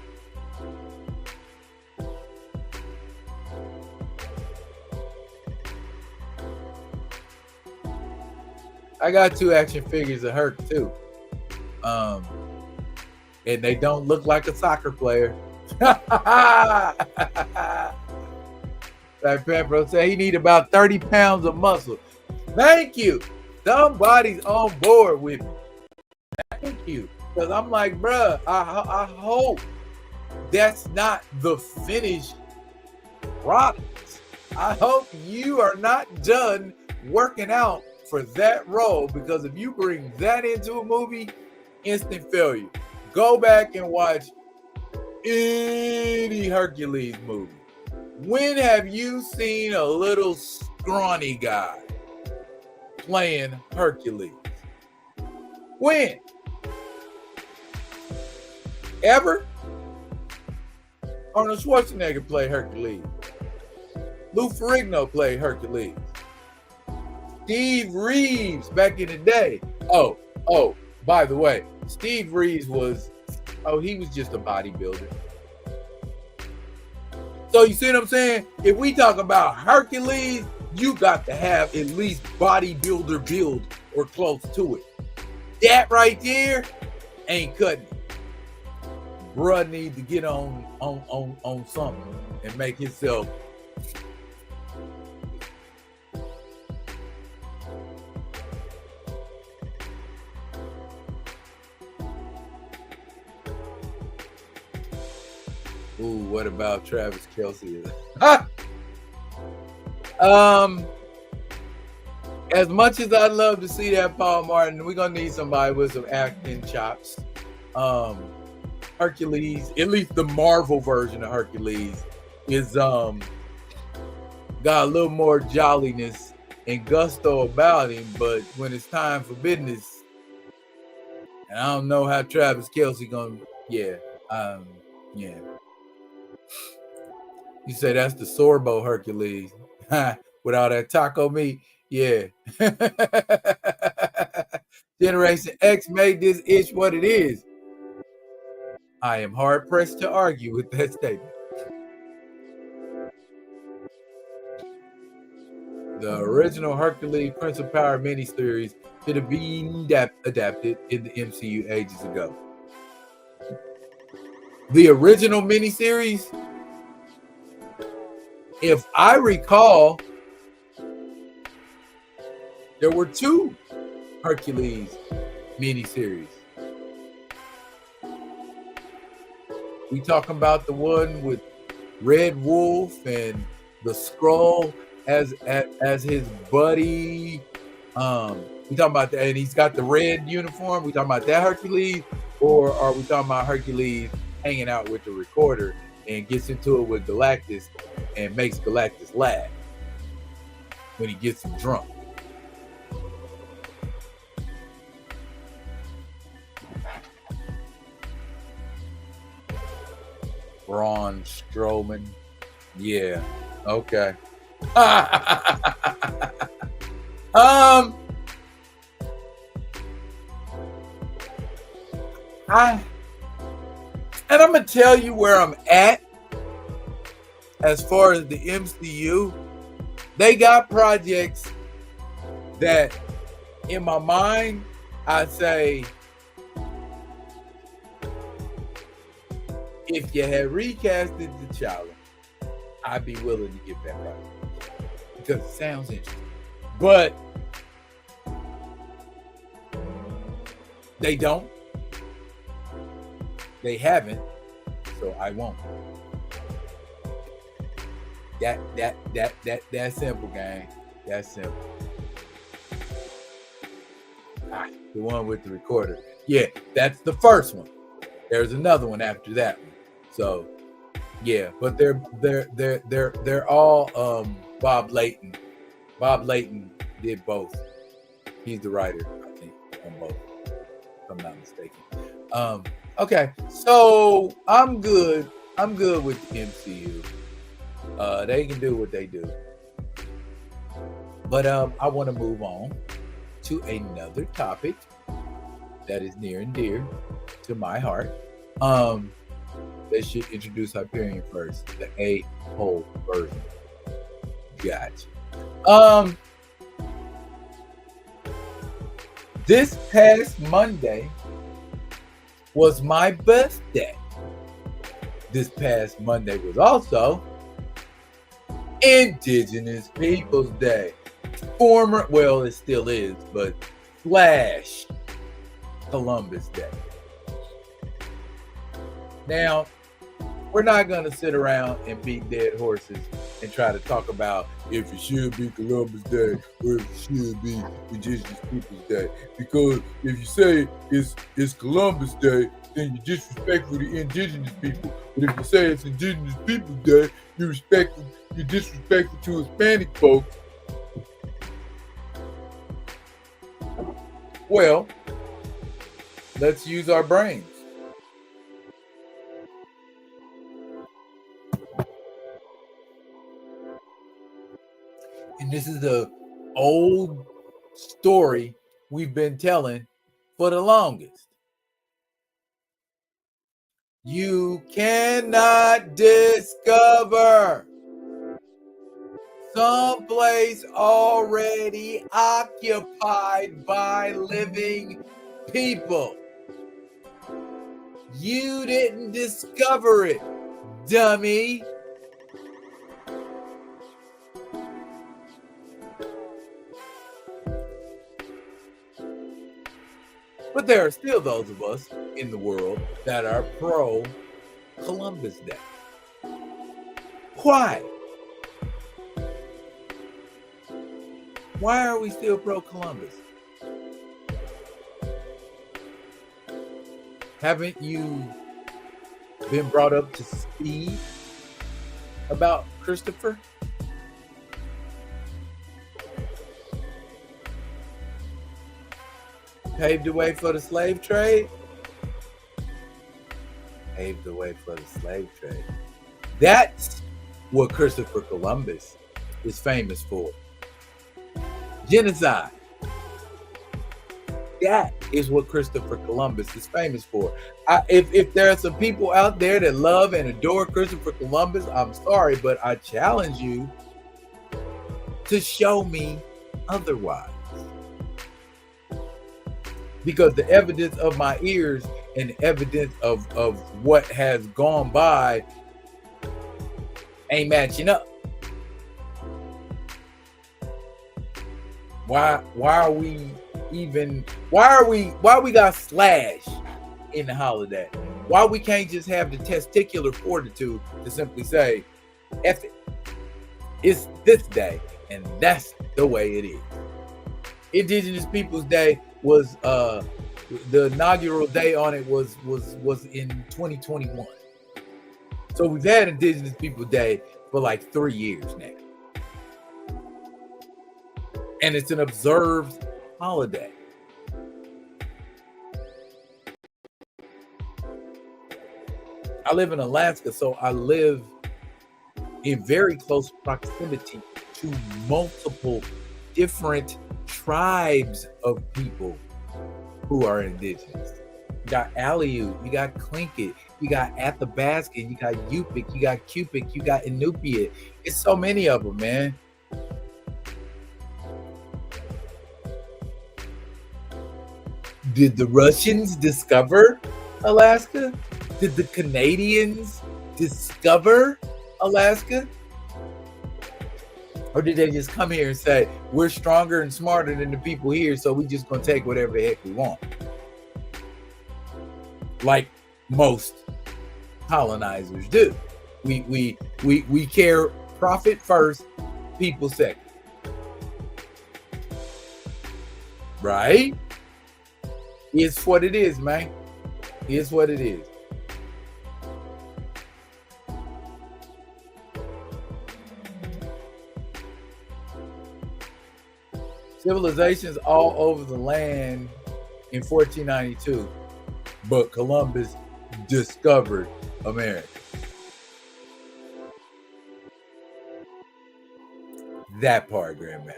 I got 2 action figures of Herc too. And they don't look like a soccer player. Like Pedro said, he need about 30 pounds of muscle. Thank you. Somebody's on board with me. Thank you. Because I'm like, bruh, I hope that's not the finished product. I hope you are not done working out for that role, because if you bring that into a movie, instant failure. Go back and watch any Hercules movie. When have you seen a little scrawny guy playing Hercules? When? Ever? Arnold Schwarzenegger played Hercules. Lou Ferrigno played Hercules. Steve Reeves back in the day. Oh, by the way, Steve Reeves he was just a bodybuilder. So you see what I'm saying? If we talk about Hercules, you got to have at least bodybuilder build or close to it. That right there ain't cutting it. Bruh need to get on something and make himself. Ooh, what about Travis Kelce? As much as I'd love to see that Paul Martin, we're gonna need somebody with some acting chops. Hercules, at least the Marvel version of Hercules, is got a little more jolliness and gusto about him, but when it's time for business, and I don't know how Travis Kelce gonna, yeah. You say that's the Sorbo Hercules with all that taco meat, yeah. Generation X made this itch what it is. I am hard pressed to argue with that statement. The original Hercules Prince of Power miniseries should have been adapted in the MCU ages ago. The original miniseries, if I recall, there were 2 Hercules miniseries. We talking about the one with Red Wolf and the Skrull as his buddy. We talking about that, and he's got the red uniform. We talking about that Hercules, or are we talking about Hercules hanging out with the Recorder and gets into it with Galactus and makes Galactus laugh when he gets him drunk? Braun Strowman. Yeah. Okay. And I'm gonna tell you where I'm at as far as the MCU. They got projects that, in my mind, I say, if you had recasted T'Challa, I'd be willing to give that project because it sounds interesting. But they don't. They haven't, so I won't. That simple, gang. That's simple. The one with the recorder. Yeah, that's the first one. There's another one after that one. So yeah, but they're all Bob Layton. Bob Layton did both. He's the writer, I think, on both, if I'm not mistaken. Okay, so I'm good. I'm good with the MCU. They can do what they do. But I want to move on to another topic that is near and dear to my heart. They should introduce Hyperion first, the A-hole version. Gotcha. This past Monday was my birthday. This past Monday was also Indigenous Peoples Day. Well, it still is, but slash Columbus Day. Now, we're not going to sit around and beat dead horses and try to talk about if it should be Columbus Day or if it should be Indigenous Peoples Day. Because if you say it's Columbus Day, then you're disrespectful to indigenous people. But if you say it's Indigenous Peoples Day, you're disrespectful to Hispanic folks. Well, let's use our brains. And this is the old story we've been telling for the longest. You cannot discover someplace already occupied by living people. You didn't discover it, dummy. But there are still those of us in the world that are pro Columbus Day. Why? Why are we still pro Columbus? Haven't you been brought up to speed about Christopher? Paved the way for the slave trade? Paved the way for the slave trade. That's what Christopher Columbus is famous for. Genocide. That is what Christopher Columbus is famous for. If there are some people out there that love and adore Christopher Columbus, I'm sorry, but I challenge you to show me otherwise. Because the evidence of my ears and the evidence of what has gone by ain't matching up. Why we got slash in the holiday? Why we can't just have the testicular fortitude to simply say, F it. It's this day, and that's the way it is. Indigenous Peoples Day was the inaugural day on it was in 2021. So we've had Indigenous Peoples Day for like 3 years now. And it's an observed holiday. I live in Alaska, so I live in very close proximity to multiple different tribes of people who are indigenous. You got Aleut, you got Tlingit, you got Athabasca, you got Yupik, you got Cupik, you got Inupiat. It's so many of them, man. Did the Russians discover Alaska? Did the Canadians discover Alaska? Or did they just come here and say, we're stronger and smarter than the people here, so we just gonna take whatever the heck we want? Like most colonizers do. We care Profit first, people second. Right? It's what it is, man. It's what it is. Civilizations all over the land in 1492, but Columbus discovered America. That part, Grandman.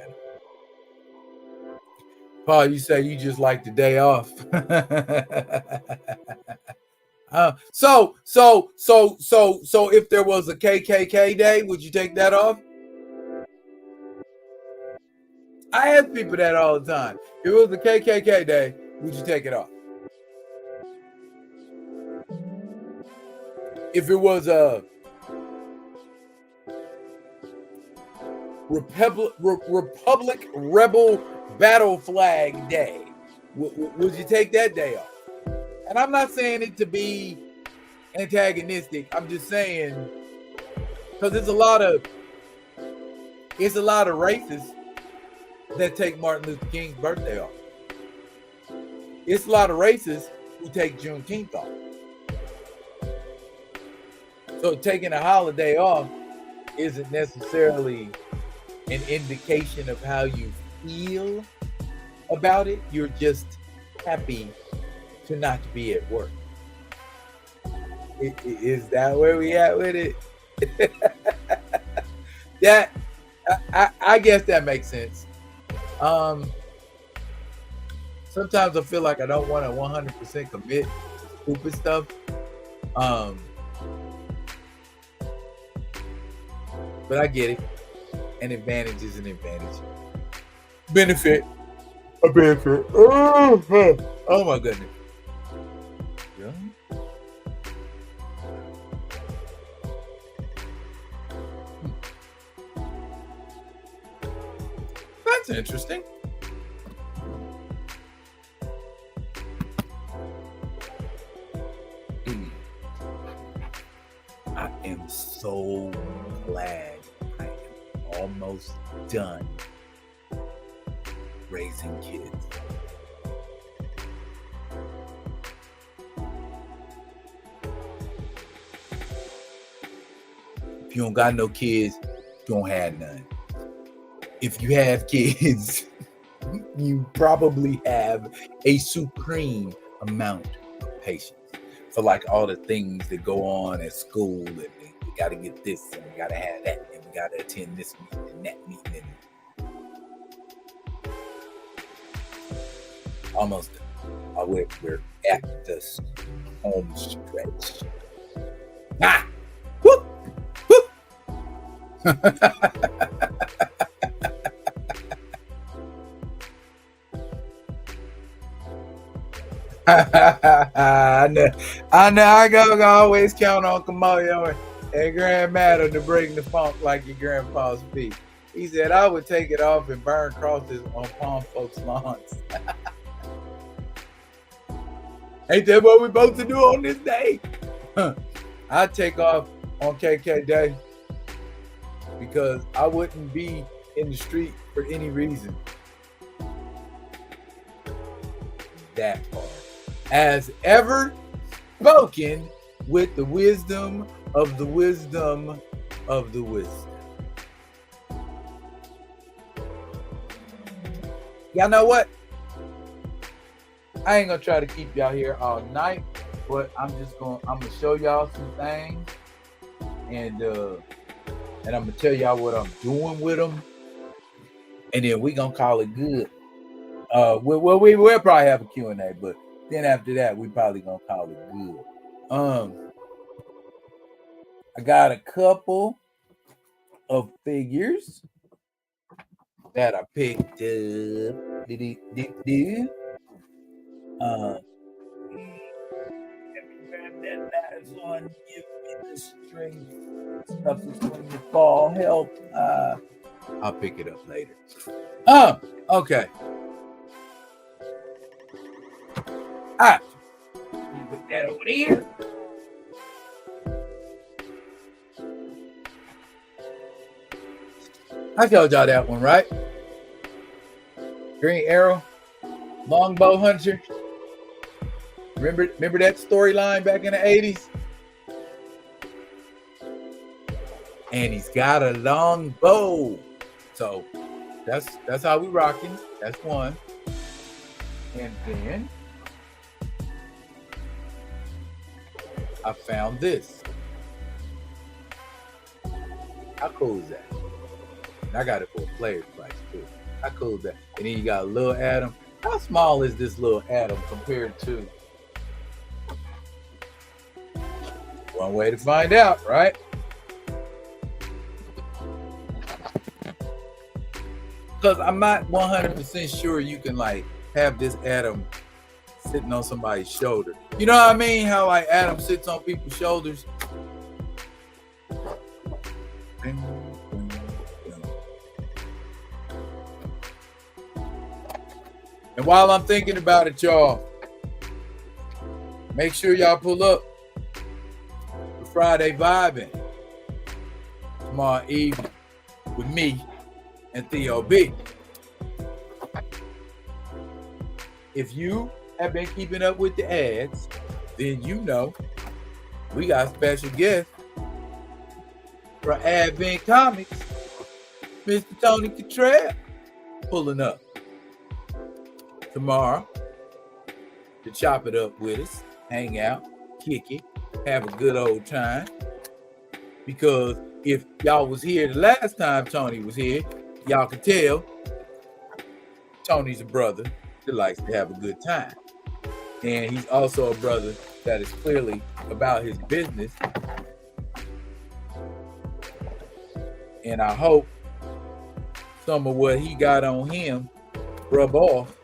Paul, you say you just like the day off. So if there was a KKK day, would you take that off? I ask people that all the time. If it was a KKK day, would you take it off? If it was a Republic Rebel Battle Flag Day, would you take that day off? And I'm not saying it to be antagonistic. I'm just saying because it's a lot of racists that take Martin Luther King's birthday off. It's a lot of racists who take Juneteenth off. So taking a holiday off isn't necessarily an indication of how you feel about it. You're just happy to not be at work. Is that where we at with it? That I guess that makes sense. Sometimes I feel like I don't want to 100% commit to stupid stuff. But I get it. An advantage is an advantage. Benefit. A benefit. Oh my goodness. Really? That's interesting. I am so glad I am almost done raising kids. If you don't got no kids, you don't have none. If you have kids, you probably have a supreme amount of patience for like all the things that go on at school, and we got to get this and we got to have that and we got to attend this meeting and that meeting. And almost we're at this home stretch. Whoop, whoop. I know. I go always count on Kamoyo and Grandmatter to bring the funk like your grandpa's feet. He said I would take it off and burn crosses on palm folks' lawns. Ain't that what we're supposed to do on this day? I'd take off on KK Day because I wouldn't be in the street for any reason. That part. As ever spoken with the wisdom of the wisdom of the wisdom. Y'all know what? I ain't gonna try to keep y'all here all night, but I'm gonna show y'all some things, and I'm gonna tell y'all what I'm doing with them, and then we gonna call it good. We'll probably have a Q&A, but then after that, we probably gonna call it good. I got a couple of figures that I picked up. Let me grab that last one. Give me the strength. Stuff is going to fall. Help. I'll pick it up later. Okay. Put that over there. I told y'all that one, right? Green Arrow, Longbow Hunter. Remember that storyline back in the 80s? And he's got a long bow. So that's how we rocking. That's one. And then I found this. How cool is that? And I got it for a player's price too. How cool is that? And then you got a little Adam. How small is this little Adam compared to? One way to find out, right? Because I'm not 100% sure you can like have this Adam sitting on somebody's shoulder. You know what I mean? How like Adam sits on people's shoulders. And while I'm thinking about it, y'all, make sure y'all pull up for Friday Vibing tomorrow evening with me and Theo B. If you have been keeping up with the ads, then you know we got special guests for Advent Comics, Mr. Tony Cottrell, pulling up tomorrow to chop it up with us, hang out, kick it, have a good old time. Because if y'all was here the last time Tony was here, y'all can tell Tony's a brother that likes to have a good time. And he's also a brother that is clearly about his business. And I hope some of what he got on him rub off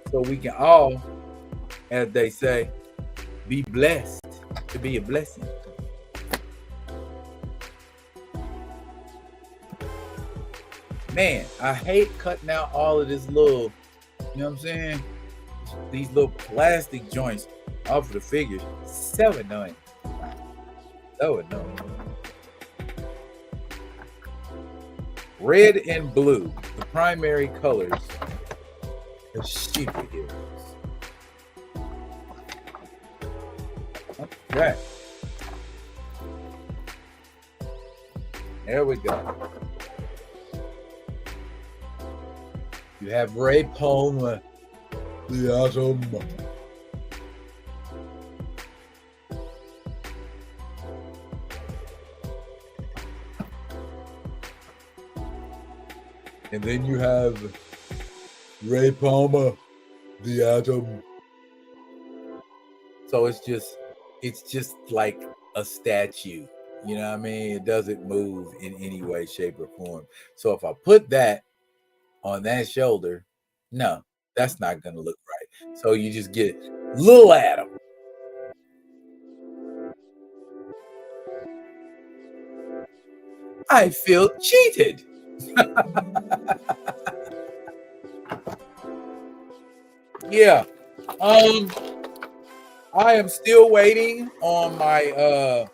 so we can all, as they say, be blessed to be a blessing. Man, I hate cutting out all of this little, you know what I'm saying? These little plastic joints off of the figures. So annoying. So annoying. Red and blue, the primary colors of superheroes. Okay. There we go. You have Ray Palmer, the Atom. And then you have Ray Palmer, the Atom. So it's just like a statue. You know what I mean? It doesn't move in any way, shape, or form. So if I put that on that shoulder, no, that's not going to look right. So you just get little Adam. I feel cheated. Yeah. I am still waiting on my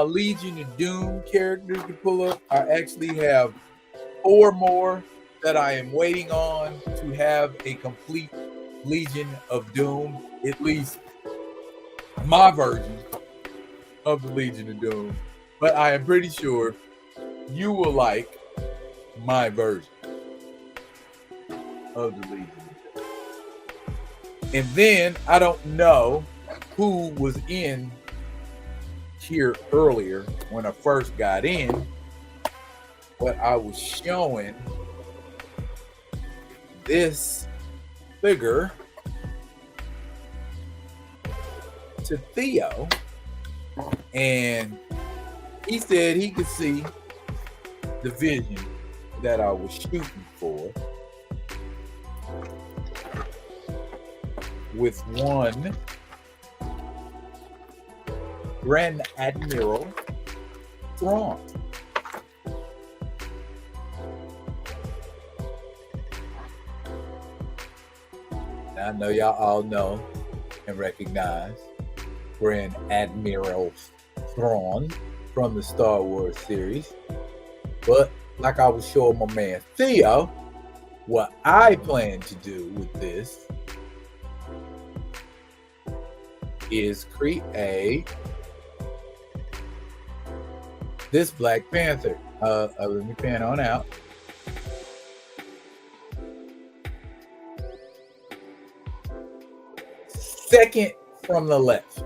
Legion of Doom characters to pull up. I actually have 4 more that I am waiting on to have a complete Legion of Doom, at least my version of the Legion of Doom. But I am pretty sure you will like my version of the Legion of Doom. And then I don't know who was in here earlier when I first got in, but I was showing this figure to Theo, and he said he could see the vision that I was shooting for with one Grand Admiral Thrawn. I know y'all all know and recognize Grand Admiral Thrawn from the Star Wars series. But like I was showing my man Theo, what I plan to do with this is create this Black Panther. Let me pan on out. Second from the left.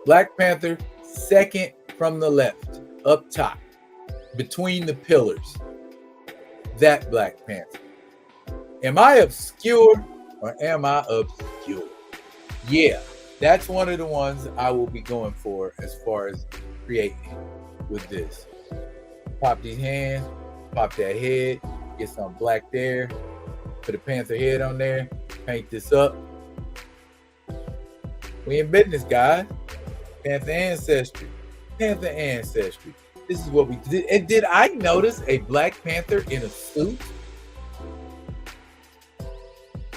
Black Panther, second from the left, up top, between the pillars. That Black Panther. Am I obscure or am I obscure? Yeah, that's one of the ones I will be going for as far as creating with this. Pop these hands, pop that head, get some black there, put a Panther head on there, paint this up. We in business, guys. Panther ancestry. Panther ancestry. This is what we did. And did I notice a Black Panther in a suit?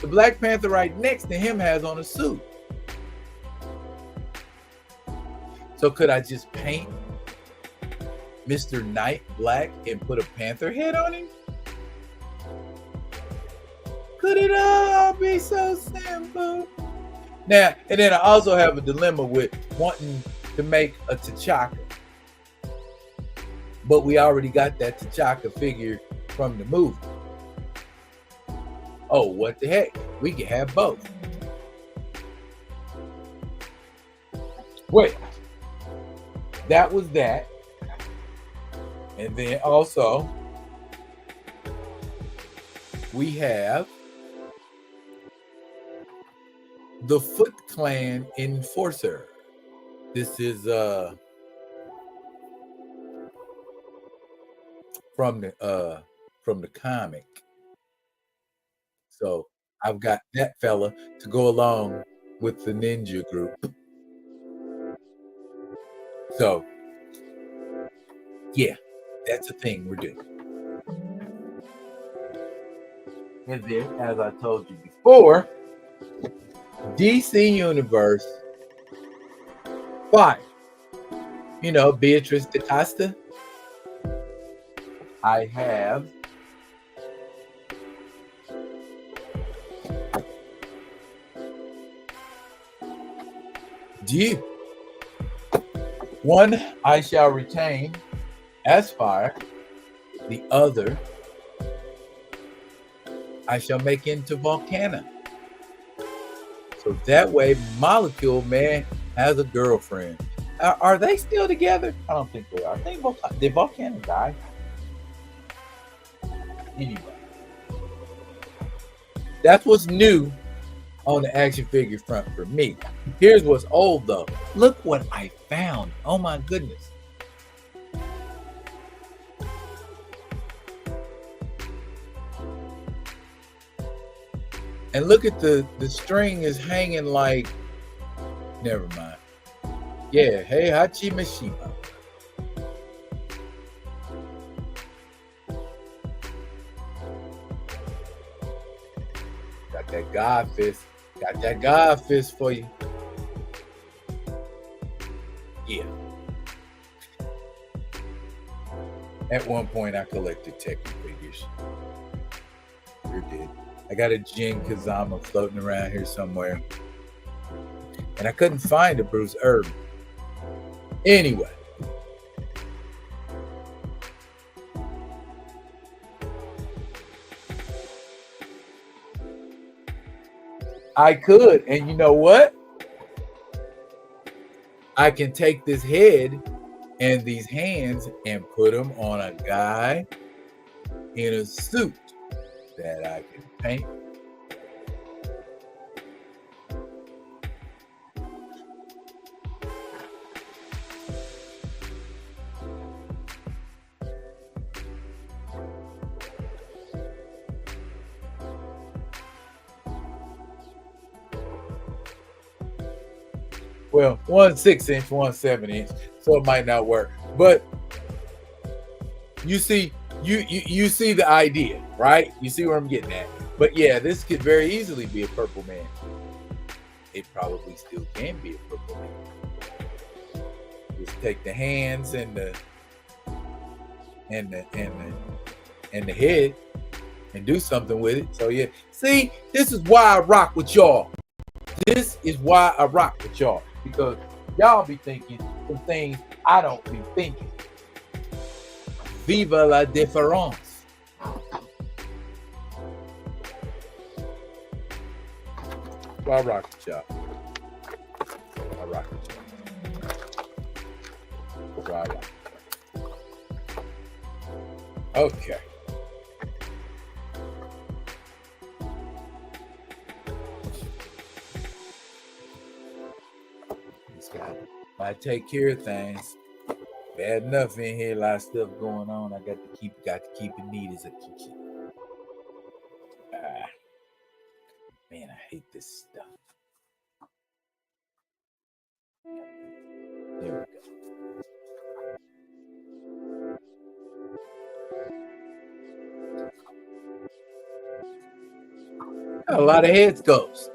The Black Panther right next to him has on a suit. So could I just paint Mr. Knight black and put a Panther head on him? Could it all be so simple? Now, and then I also have a dilemma with wanting to make a T'Chaka. But we already got that T'Chaka figure from the movie. Oh, what the heck? We can have both. Wait. That was that. And then also, we have the Foot Clan Enforcer. This is from the comic. So I've got that fella to go along with the ninja group. So yeah, that's a thing we're doing. And then, as I told you before, DC Universe 5. You know, Beatrice DaCosta. I have Deep. One I shall retain as fire, the other I shall make into Volcana. So that way, Molecule Man has a girlfriend. Are they still together? I don't think they are. I think did Volcana die? Anyway, that's what's new on the action figure front for me. Here's what's old though. Look what I found. Oh my goodness. And look at the string is hanging like, never mind. Yeah, Heihachi Mishima. Got that God fist. Got that God fist for you. Yeah. At one point, I collected Tekken figures. Sure did. I got a Jin Kazama floating around here somewhere. And I couldn't find a Bruce Irvin. Anyway. I could. And you know what? I can take this head and these hands and put them on a guy in a suit that I can paint. Well, 1 6-inch, 1 7-inch, so it might not work. But you see, you see the idea, right? You see where I'm getting at. But yeah, this could very easily be a Purple Man. It probably still can be a Purple Man. Just take the hands and the head and do something with it. So yeah, see, this is why I rock with y'all. This is why I rock with y'all, because y'all be thinking some things I don't be thinking. Viva la différence. Why I rock with y'all. I rock with y'all. Why I rock with y'all. Okay. I take care of things. Bad enough in here, a lot of stuff going on. I got to keep it neat as a kiki. Man, I hate this stuff. There we go. A lot of heads goes.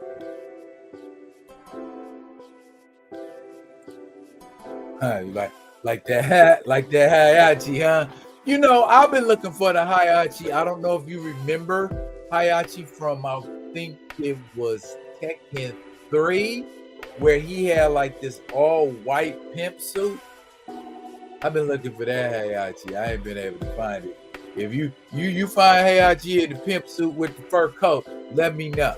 Like that Hayachi, huh? You know, I've been looking for the Hayachi. I don't know if you remember Hayachi from, I think it was Tekken 3, where he had like this all white pimp suit. I've been looking for that Hayachi. I ain't been able to find it. If you find Hayachi in the pimp suit with the fur coat, let me know.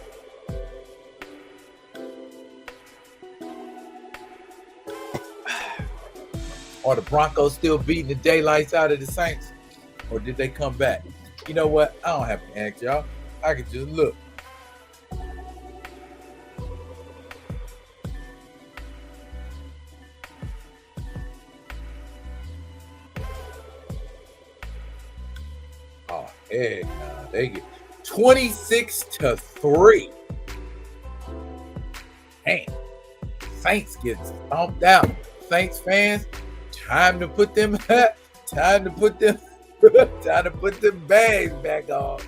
Are the Broncos still beating the daylights out of the Saints? Or did they come back? You know what? I don't have to ask y'all. I can just look. Oh, heck nah. They get 26-3. Damn. Saints get stomped out. Saints fans, time to put them bags back on.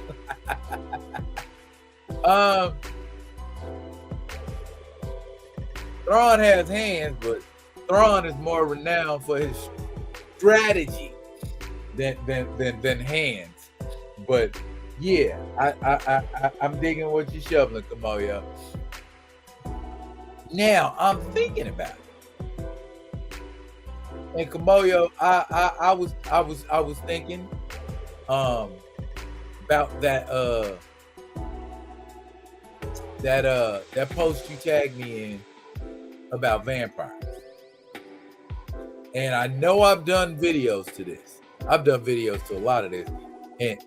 Thrawn has hands, but Thrawn is more renowned for his strategy than hands. But yeah, I'm digging what you're shoveling, Kamoyo. Now I'm thinking about it. And Kamoyo, I was thinking about that post you tagged me in about vampires. And I know I've done videos to this. I've done videos to a lot of this. And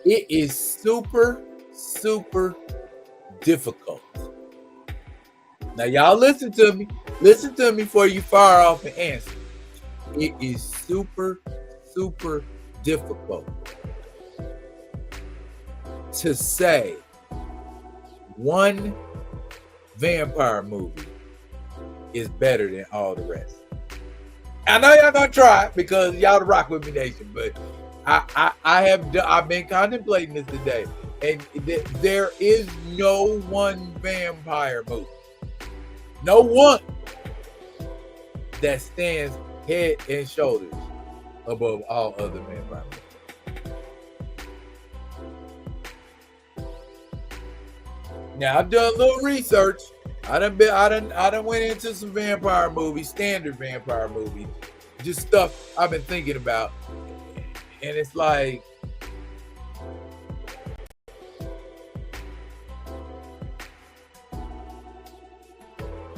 it is super, super difficult. Now, y'all listen to me. Listen to me before you fire off and answer. It is super, super difficult to say one vampire movie is better than all the rest. I know y'all gonna try because y'all the Rock With Me Nation, but I've been contemplating this today, and there is no one vampire movie, no one that stands head and shoulders above all other vampire movies. Now I've done a little research. I done went into some vampire movies, standard vampire movies, just stuff I've been thinking about. And it's like,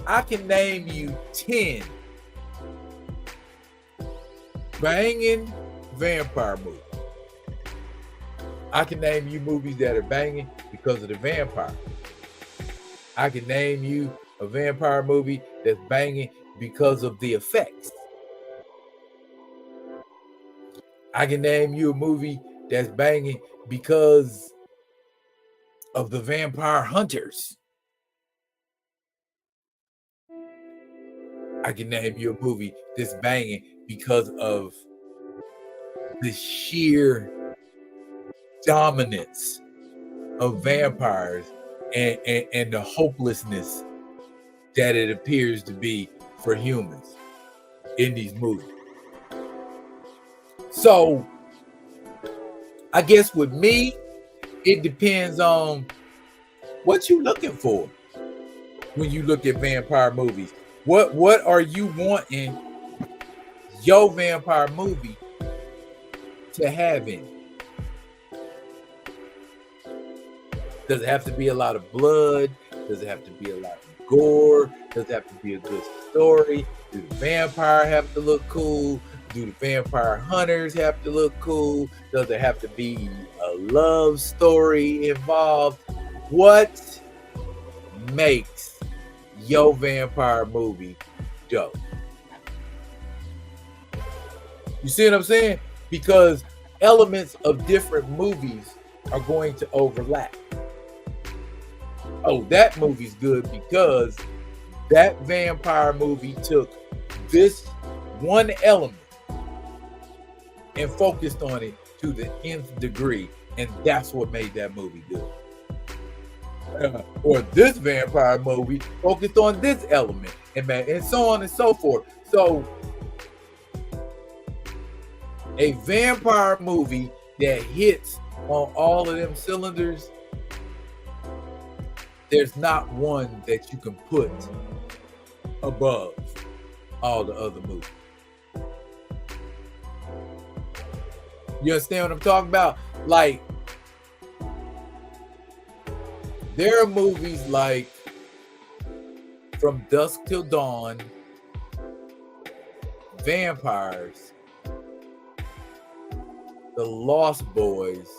I can name you 10 banging vampire movies. I can name you movies that are banging because of the vampire. I can name you a vampire movie that's banging because of the effects. I can name you a movie that's banging because of the vampire hunters. I can name you a movie that's banging because of the sheer dominance of vampires and the hopelessness that it appears to be for humans in these movies. So I guess with me, it depends on what you looking for when you look at vampire movies. What are you wanting your vampire movie to have in? Does it have to be a lot of blood? Does it have to be a lot of gore? Does it have to be a good story? Do the vampire have to look cool? Do the vampire hunters have to look cool? Does there have to be a love story involved? What makes your vampire movie dope? You see what I'm saying? Because elements of different movies are going to overlap. Oh, that movie's good because that vampire movie took this one element and focused on it to the nth degree, and that's what made that movie good. Or this vampire movie focused on this element, and so on and so forth. So a vampire movie that hits on all of them cylinders, there's not one that you can put above all the other movies. You understand what I'm talking about? Like, there are movies like From Dusk Till Dawn, Vampires, The Lost Boys,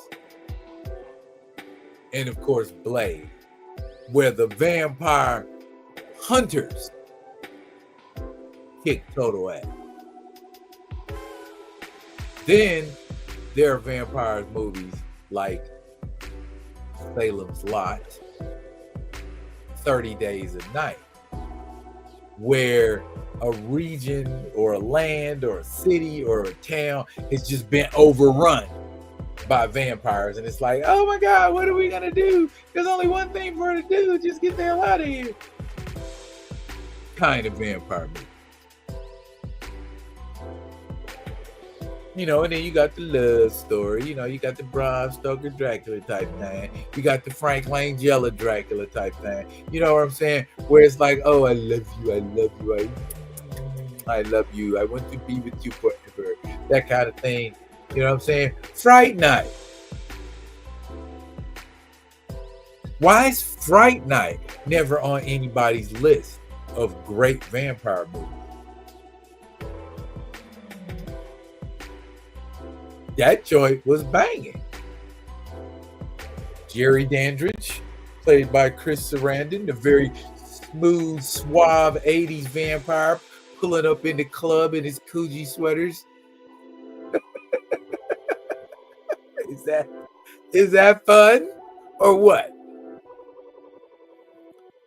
and of course Blade, where the vampire hunters kick total ass. Then there are vampire movies like Salem's Lot, 30 Days a Night, where a region or a land or a city or a town has just been overrun by vampires, and it's like, oh my God, what are we gonna do? There's only one thing for her to do, just get the hell out of here. Kind of vampire movie. You know, and then you got the love story, you know, you got the Bram Stoker Dracula type thing, you got the Frank Langella Dracula type thing, you know what I'm saying? Where it's like, oh, I love you, I love you, I love you, I want to be with you forever, that kind of thing. You know what I'm saying? Fright Night. Why is Fright Night never on anybody's list of great vampire movies? That joint was banging. Jerry Dandridge, played by Chris Sarandon, the very smooth, suave 80s vampire, pulling up in the club in his Coogee sweaters. Is that fun or what?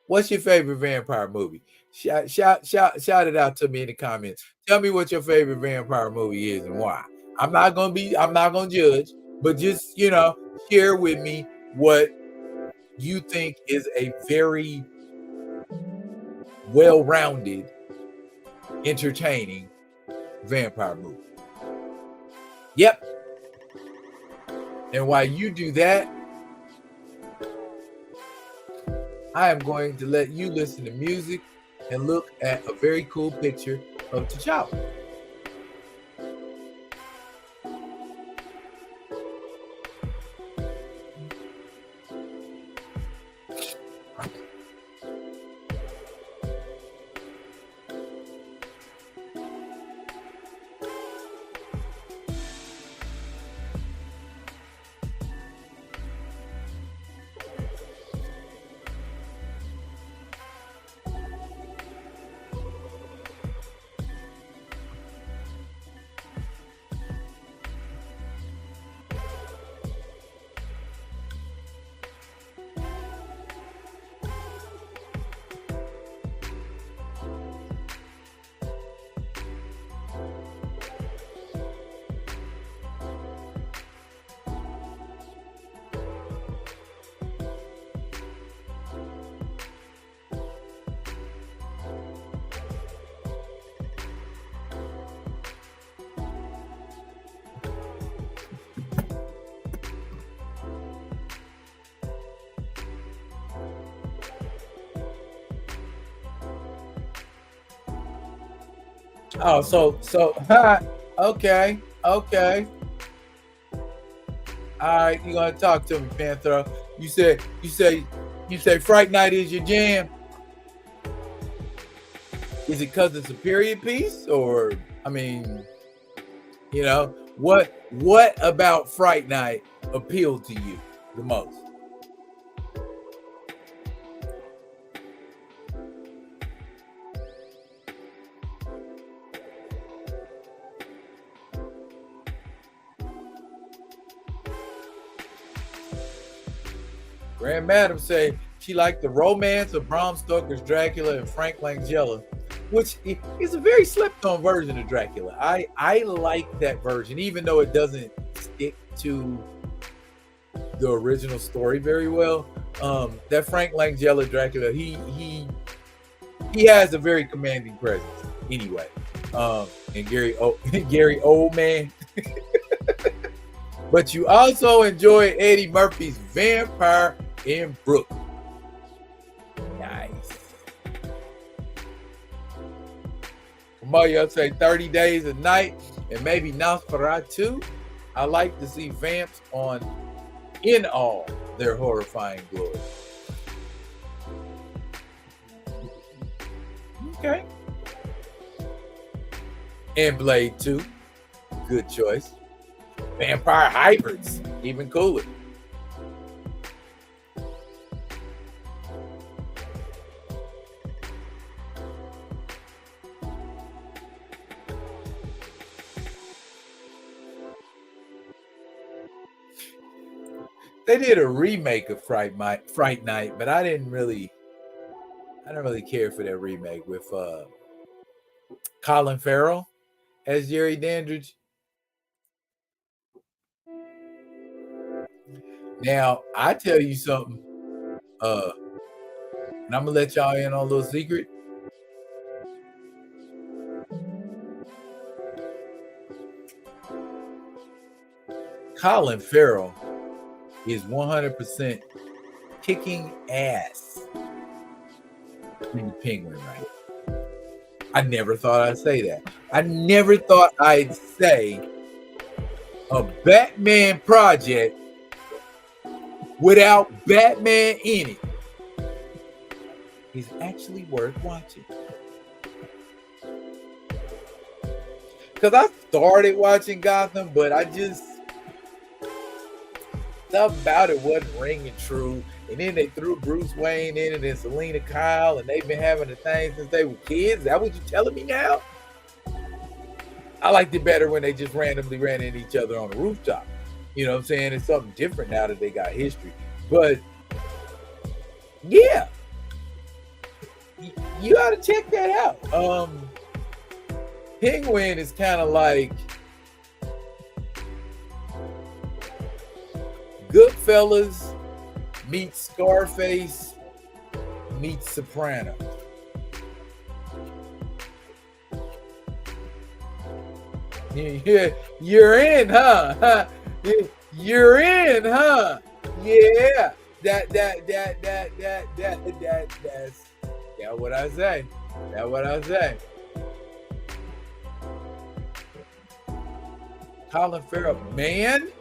What's your favorite vampire movie? Shout it out to me in the comments. Tell me what your favorite vampire movie is and why. I'm not gonna judge, but just, you know, share with me what you think is a very well-rounded, entertaining vampire movie. Yep. And while you do that, I am going to let you listen to music and look at a very cool picture of T'Challa. Oh, okay, okay. All right, you gonna talk to me, Panther? You say Fright Night is your jam. Is it because it's a period piece, or I mean, what about Fright Night appealed to you the most? Grand Madam say she liked the romance of Bram Stoker's Dracula and Frank Langella, which is a very slept-on version of Dracula. I like that version, even though it doesn't stick to the original story very well. That Frank Langella Dracula, he has a very commanding presence anyway. And Gary Oldman. But you also enjoy Eddie Murphy's Vampire in Brooklyn. Nice. Mario say 30 Days a Night and maybe Nosferatu. I like to see vamps in all their horrifying glory. Okay. And Blade 2. Good choice. Vampire Hybrids. Even cooler. They did a remake of Fright Night, but I didn't really care for that remake with Colin Farrell as Jerry Dandridge. Now, I tell you something, and I'm gonna let y'all in on a little secret. Colin Farrell is 100% kicking ass in the Penguin, right? I never thought I'd say that. I never thought I'd say a Batman project without Batman in it is actually worth watching. Because I started watching Gotham, but stuff about it wasn't ringing true. And then they threw Bruce Wayne in it and Selena Kyle, and they've been having a thing since they were kids. Is that what you're telling me now? I liked it better when they just randomly ran into each other on the rooftop. You know what I'm saying? It's something different now that they got history. But yeah, you ought to check that out. Penguin is kind of like Goodfellas meets Scarface meets Soprano. Yeah, you're in, huh? You're in, huh? Yeah. That's what I say. That's what I say. Colin Farrell, man,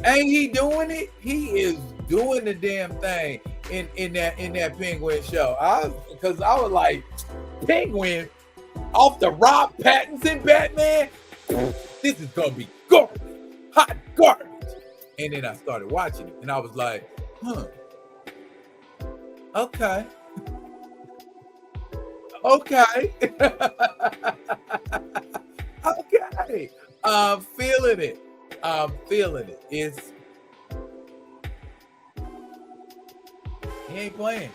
ain't he doing it? He is doing the damn thing in that Penguin show. Because I was like, Penguin off the Rob Pattinson Batman. This is gonna be garbage, hot garbage. And then I started watching it, and I was like, okay. Okay. I'm feeling it. He ain't playing.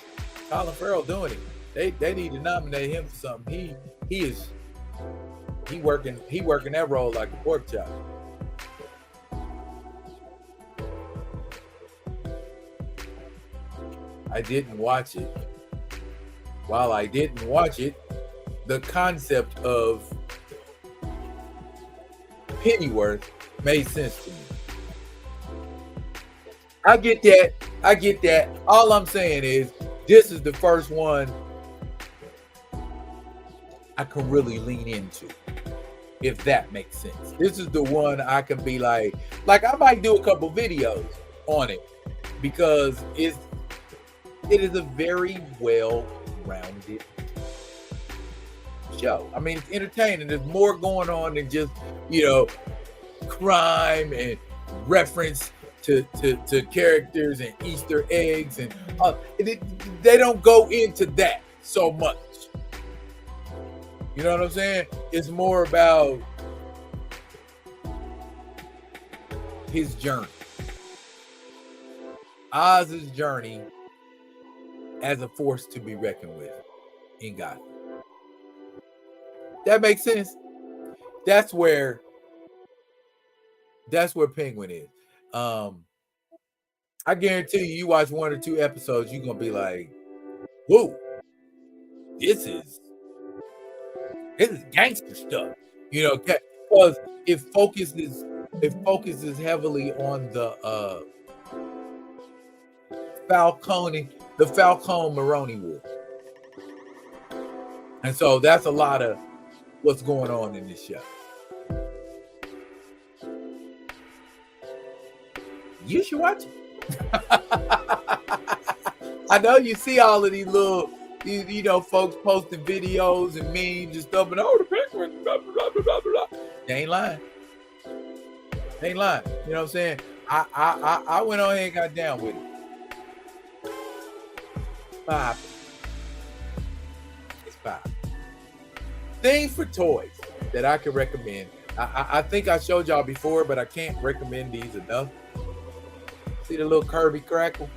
Colin Farrell doing it. They need to nominate him for something. He working that role like a pork chop. I didn't watch it. While I didn't watch it, the concept of Pennyworth made sense to me. I get that. All I'm saying is this is the first one I can really lean into. if that makes sense. This is the one I can be like I might do a couple videos on it because it is a very well-rounded show. I mean, it's entertaining. There's more going on than just, crime and reference to characters and Easter eggs, and they don't go into that so much. You know what I'm saying? It's more about his journey. Oz's journey as a force to be reckoned with in Gotham. That makes sense. That's where Penguin is. I guarantee you watch 1 or 2 episodes, you're gonna be like, whoa, this is gangster stuff, because it focuses heavily on the Falcone Maroni War. And so that's a lot of what's going on in this show. You should watch it. I know you see all of these little, folks posting videos and memes and stuff, and the Penguin, blah, blah, blah, blah, blah. They ain't lying. You know what I'm saying? I went on ahead and got down with it. 5. It's 5. Things for toys that I can recommend. I think I showed y'all before, but I can't recommend these enough. See the little Kirby Crackle?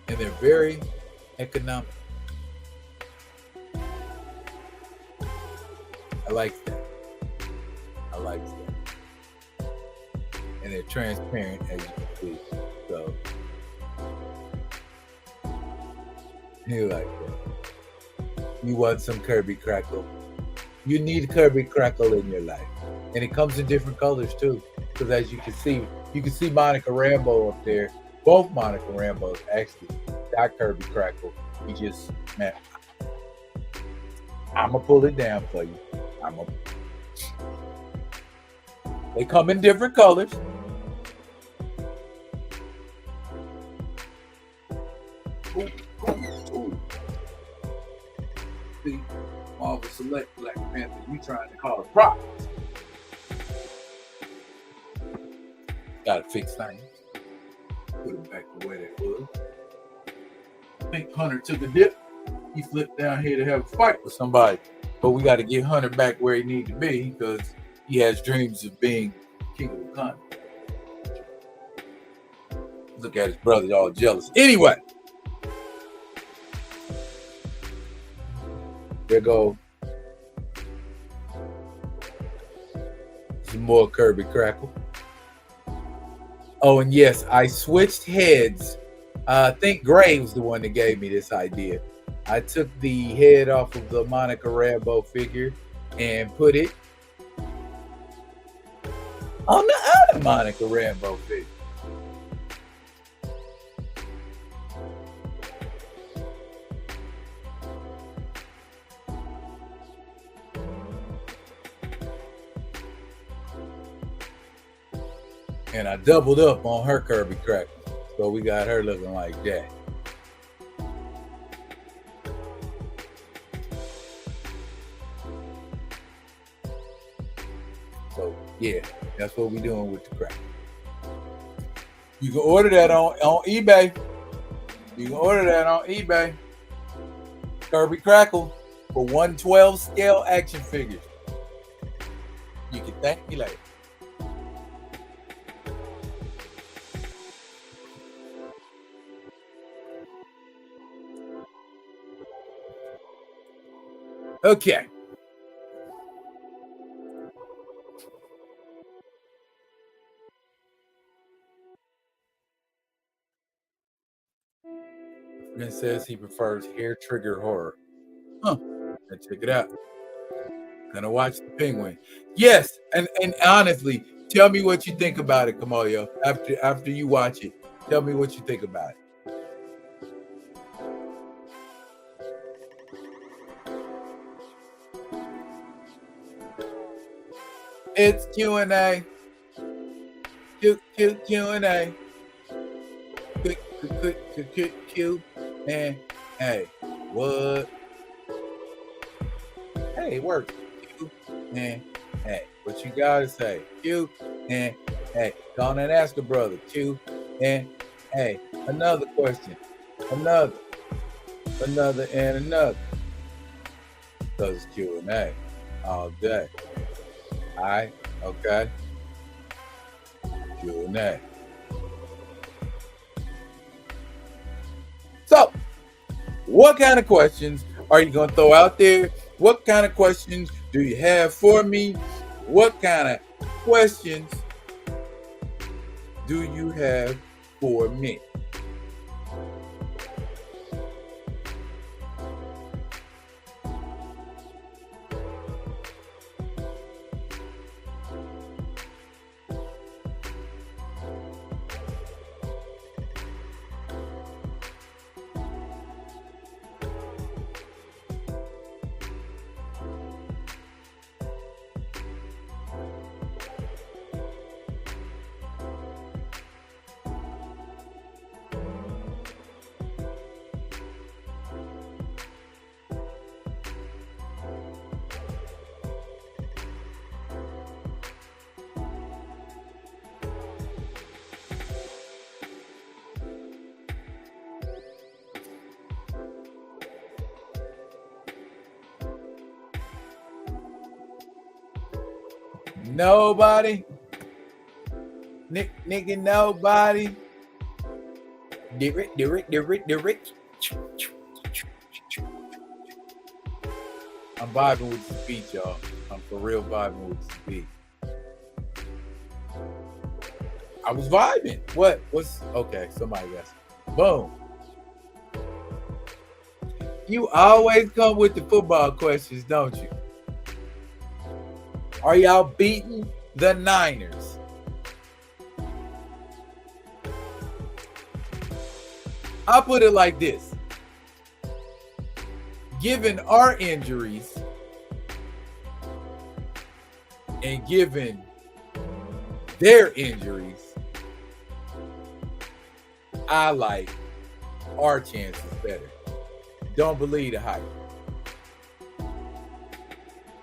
And they're very economic. I like that. And they're transparent, as you can see. So, you like that. You want some Kirby Crackle. You need Kirby Crackle in your life. And it comes in different colors too. Because as you can see Monica Rambeau up there. Both Monica Rambeaus actually got Kirby Crackle. You just, man, I'm going to pull it down for you. They come in different colors. Ooh. See, Marvel Select Black Panther, you trying to call it props. Gotta fix things. Put it back the way they was. I think Hunter took a dip. He flipped down here to have a fight with somebody. But we got to get Hunter back where he needs to be because he has dreams of being King of Wakanda. Look at his brother, all jealous. Anyway. There go some more Kirby Crackle. Oh, and yes, I switched heads. I think Gray was the one that gave me this idea. I took the head off of the Monica Rambeau figure and put it on the other Monica Rambeau figure. And I doubled up on her Kirby Crackle. So we got her looking like that. So yeah, that's what we're doing with the crackle. You can order that on eBay. Kirby Crackle for 1/12 scale action figures. You can thank me later. Okay. It says he prefers hair trigger horror. Huh. Let's check it out. Gonna watch the Penguin. Yes, and honestly, tell me what you think about it, Kamoyo. After you watch it, tell me what you think about it. It's Q&A. Q&A. Q&A. What? Hey, it works. Q&A. What you gotta say? Q&A. Go on and ask a brother. Q&A. Another question. Another and another. Because it's Q&A all day. All right? Okay? Q&A. So, what kind of questions are you going to throw out there? What kind of questions do you have for me? What kind of questions do you have for me? Nobody? Nigga, nobody? Derek. I'm vibing with the beat, y'all. I'm for real vibing with the beat. I was vibing. What's okay? Somebody else. Boom. You always come with the football questions, don't you? Are y'all beating the Niners? I'll put it like this. Given our injuries and given their injuries, I like our chances better. Don't believe the hype.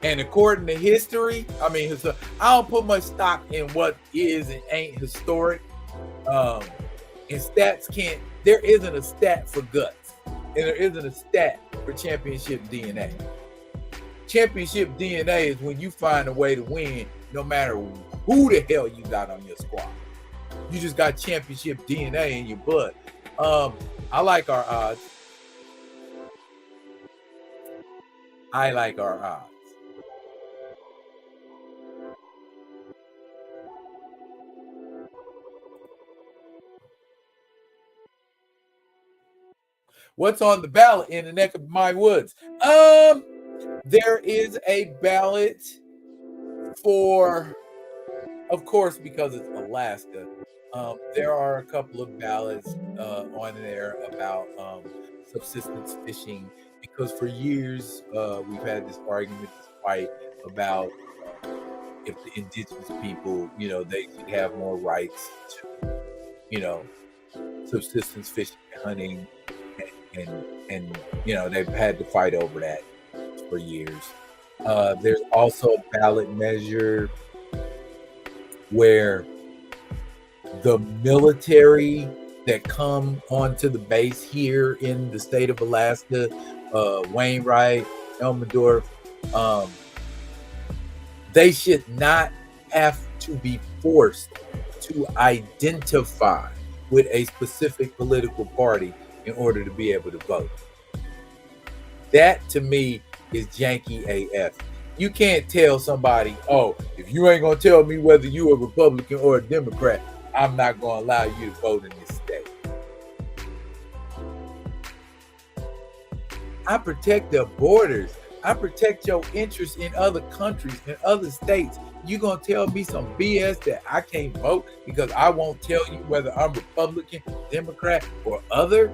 And according to history, I mean, I don't put much stock in what is and ain't historic. And stats can't, there isn't a stat for guts. And there isn't a stat for championship DNA. Championship DNA is when you find a way to win no matter who the hell you got on your squad. You just got championship DNA in your blood. I like our odds. I like our odds. What's on the ballot in the neck of my woods? There is a ballot for, of course, because it's Alaska. There are a couple of ballots on there about subsistence fishing, because for years we've had this argument, this fight about if the indigenous people, they should have more rights to, subsistence fishing and hunting. And they've had to fight over that for years. There's also a ballot measure where the military that come onto the base here in the state of Alaska, Wainwright, Elmendorf, they should not have to be forced to identify with a specific political party in order to be able to vote. That to me is janky AF. You can't tell somebody, oh, if you ain't gonna tell me whether you a Republican or a Democrat, I'm not gonna allow you to vote in this state. I protect the borders. I protect your interests in other countries, in other states. You gonna tell me some BS that I can't vote because I won't tell you whether I'm Republican, Democrat, or other?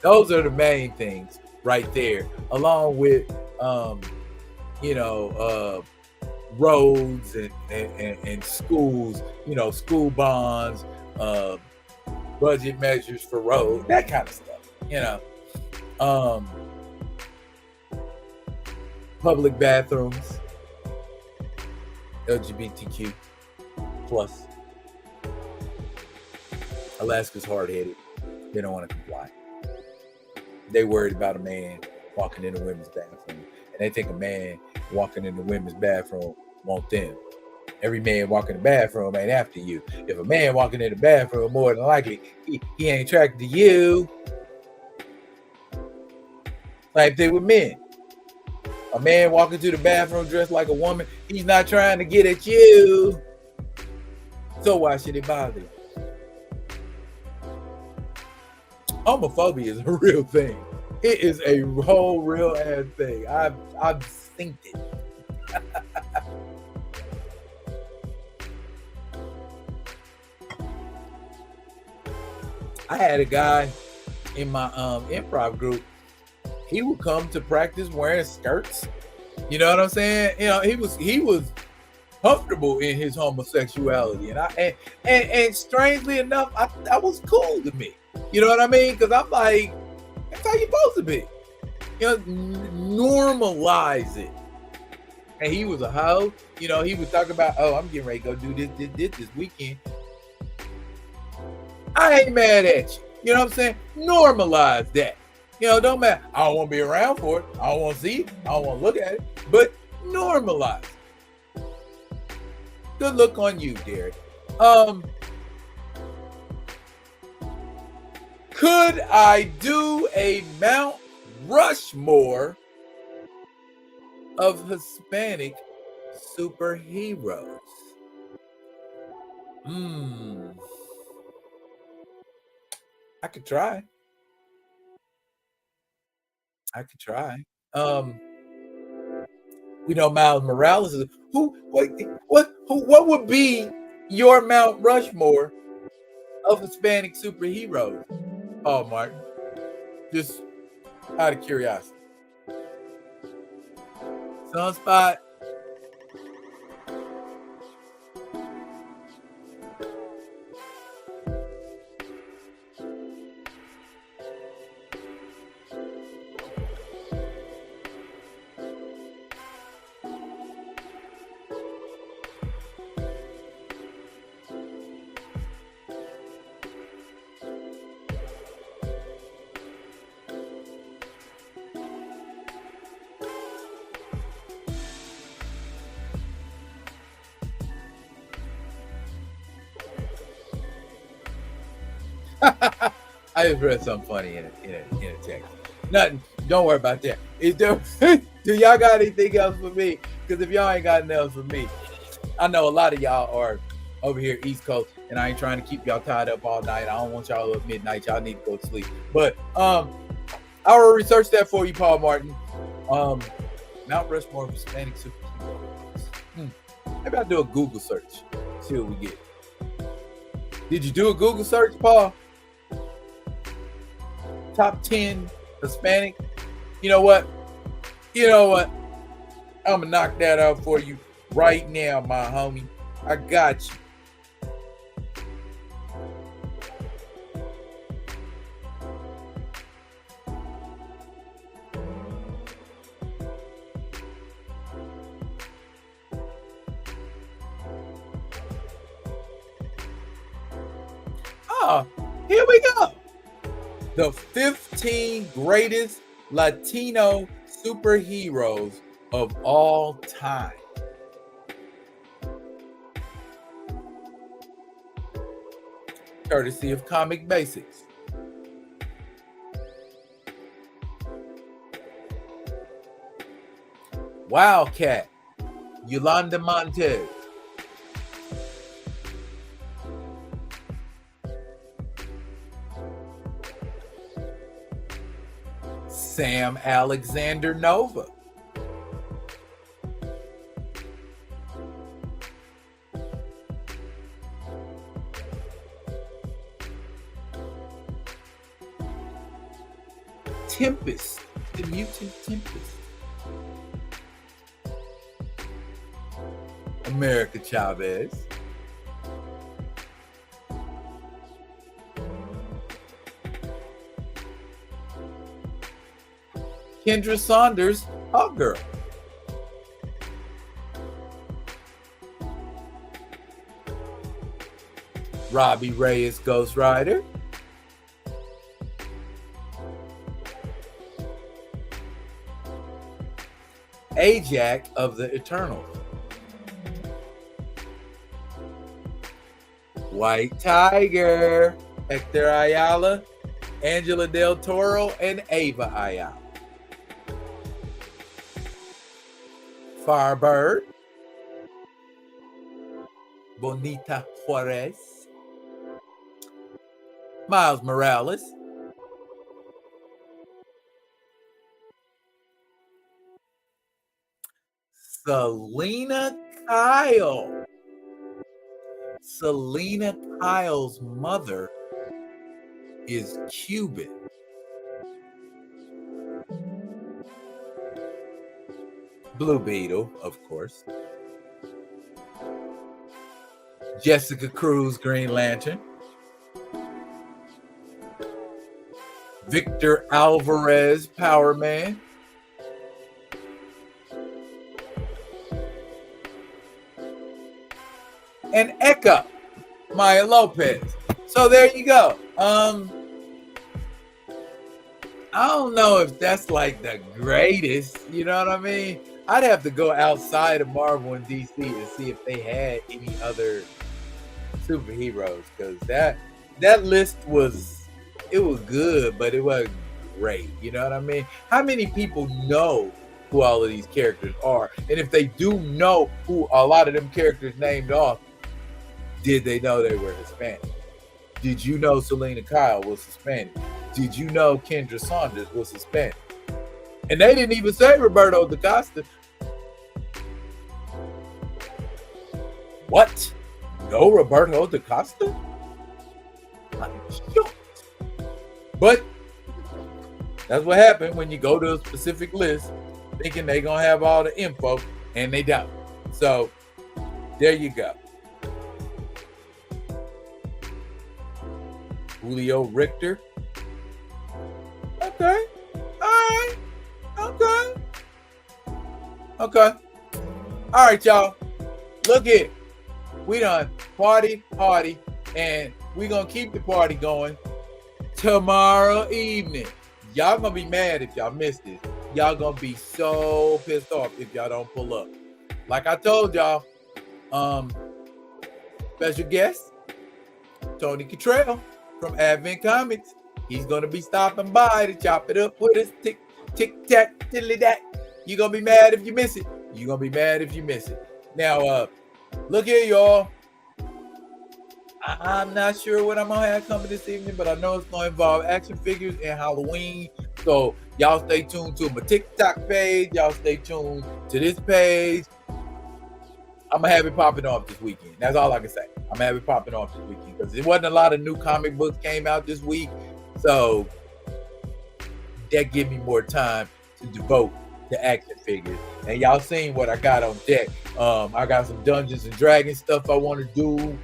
Those are the main things right there, along with roads and schools, school bonds, uh, budget measures for road, that kind of stuff. Um, Public bathrooms, LGBTQ plus. Alaska's hard-headed. They don't want to comply. They worried about a man walking in the women's bathroom, and they think a man walking in the women's bathroom want them. Every man walking in the bathroom ain't after you. If a man walking in the bathroom, more than likely, he ain't attracted to you. Same thing with men. A man walking to the bathroom dressed like a woman, he's not trying to get at you. So why should it bother you? Homophobia is a real thing. It is a whole real ass thing. I've seen it. I had a guy in my improv group. He would come to practice wearing skirts. You know what I'm saying? He was comfortable in his homosexuality, and strangely enough, that was cool to me. You know what I mean? Because I'm like, that's how you're supposed to be. Normalize it. And he was a hoe. He was talking about, oh, I'm getting ready to go do this weekend. I ain't mad at you. You know what I'm saying? Normalize that. Don't matter. I don't want to be around for it. I don't want to see it. I don't want to look at it. But normalize it. Good look on you, Derek. Could I do a Mount Rushmore of Hispanic superheroes? I could try. We know Miles Morales is what would be your Mount Rushmore of Hispanic superheroes? Oh, Martin, just out of curiosity. Sunspot. I just read something funny in a text. Nothing. Don't worry about that. Do y'all got anything else for me? Because if y'all ain't got nothing else for me, I know a lot of y'all are over here East Coast, and I ain't trying to keep y'all tied up all night. I don't want y'all up midnight. Y'all need to go to sleep. But I will research that for you, Paul Martin. Mount Rushmore of Hispanic superheroes. Maybe I'll do a Google search. See what we get. Did you do a Google search, Paul? Top 10 Hispanic. You know what? I'm gonna knock that out for you right now, my homie. I got you. Here we go. The 15 greatest Latino superheroes of all time. Courtesy of Comic Basics. Wildcat, Yolanda Montez. Sam Alexander Nova. Tempest, the mutant Tempest. America Chavez. Kendra Saunders, Hot Girl. Robbie Reyes, Ghost Rider. Ajak of the Eternals. White Tiger, Hector Ayala, Angela Del Toro, and Ava Ayala. Firebird, Bonita Juarez, Miles Morales, Selena Kyle. Selena Kyle's mother is Cuban. Blue Beetle, of course. Jessica Cruz, Green Lantern. Victor Alvarez, Power Man. And Eka, Maya Lopez. So there you go. I don't know if that's like the greatest, you know what I mean? I'd have to go outside of Marvel and DC to see if they had any other superheroes, because that list was good, but it wasn't great. You know what I mean? How many people know who all of these characters are? And if they do know who a lot of them characters named off, did they know they were Hispanic? Did you know Selena Kyle was Hispanic? Did you know Kendra Saunders was Hispanic? And they didn't even say Roberto da Costa. What? No Roberto da Costa? I'm shocked. But that's what happened when you go to a specific list thinking they're going to have all the info, and they don't. So there you go. Julio Richter. Okay. All right. Okay. Okay. All right, y'all. Look at it. We done party, and we gonna keep the party going tomorrow evening. Y'all gonna be mad if y'all missed it. Y'all gonna be so pissed off if y'all don't pull up. Like I told y'all, special guest, Tony Cottrell from Advent Comics. He's gonna be stopping by to chop it up with us. Tick, tick, tack, tiddly that. You're gonna be mad if you miss it. You're gonna be mad if you miss it. Now, look here, y'all. I'm not sure what I'm gonna have coming this evening, but I know it's gonna involve action figures and Halloween. So y'all stay tuned to my TikTok page. Y'all stay tuned to this page. I'm gonna have it popping off this weekend. That's all I can say. I'm gonna have it popping off this weekend because there wasn't a lot of new comic books came out this week, so that give me more time to devote to action figures. And y'all seen what I got on deck. I got some Dungeons and Dragons stuff I want to do.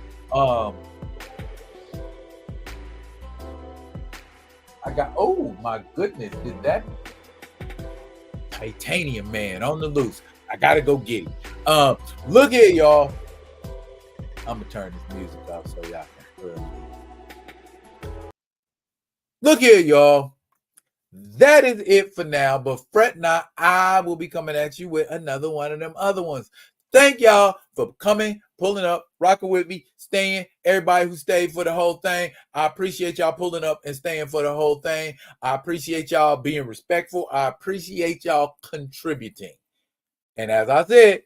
I got, oh my goodness, did that Titanium Man on the loose. I gotta go get it. Look here, y'all. I'm gonna turn this music off so y'all can hear me. Look here, y'all. That is it for now, but fret not, I will be coming at you with another one of them other ones. Thank y'all for coming, pulling up, rocking with me, staying. Everybody who stayed for the whole thing, I appreciate y'all pulling up and staying for the whole thing. I appreciate y'all being respectful. I appreciate y'all contributing. And as I said,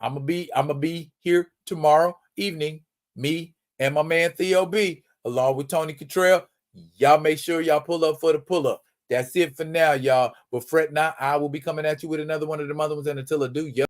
I'm gonna be here tomorrow evening. Me and my man Theo B, along with Tony Cottrell. Y'all make sure y'all pull up for the pull up. That's it for now, y'all. But fret not, I will be coming at you with another one of them other ones. And until I do, yo.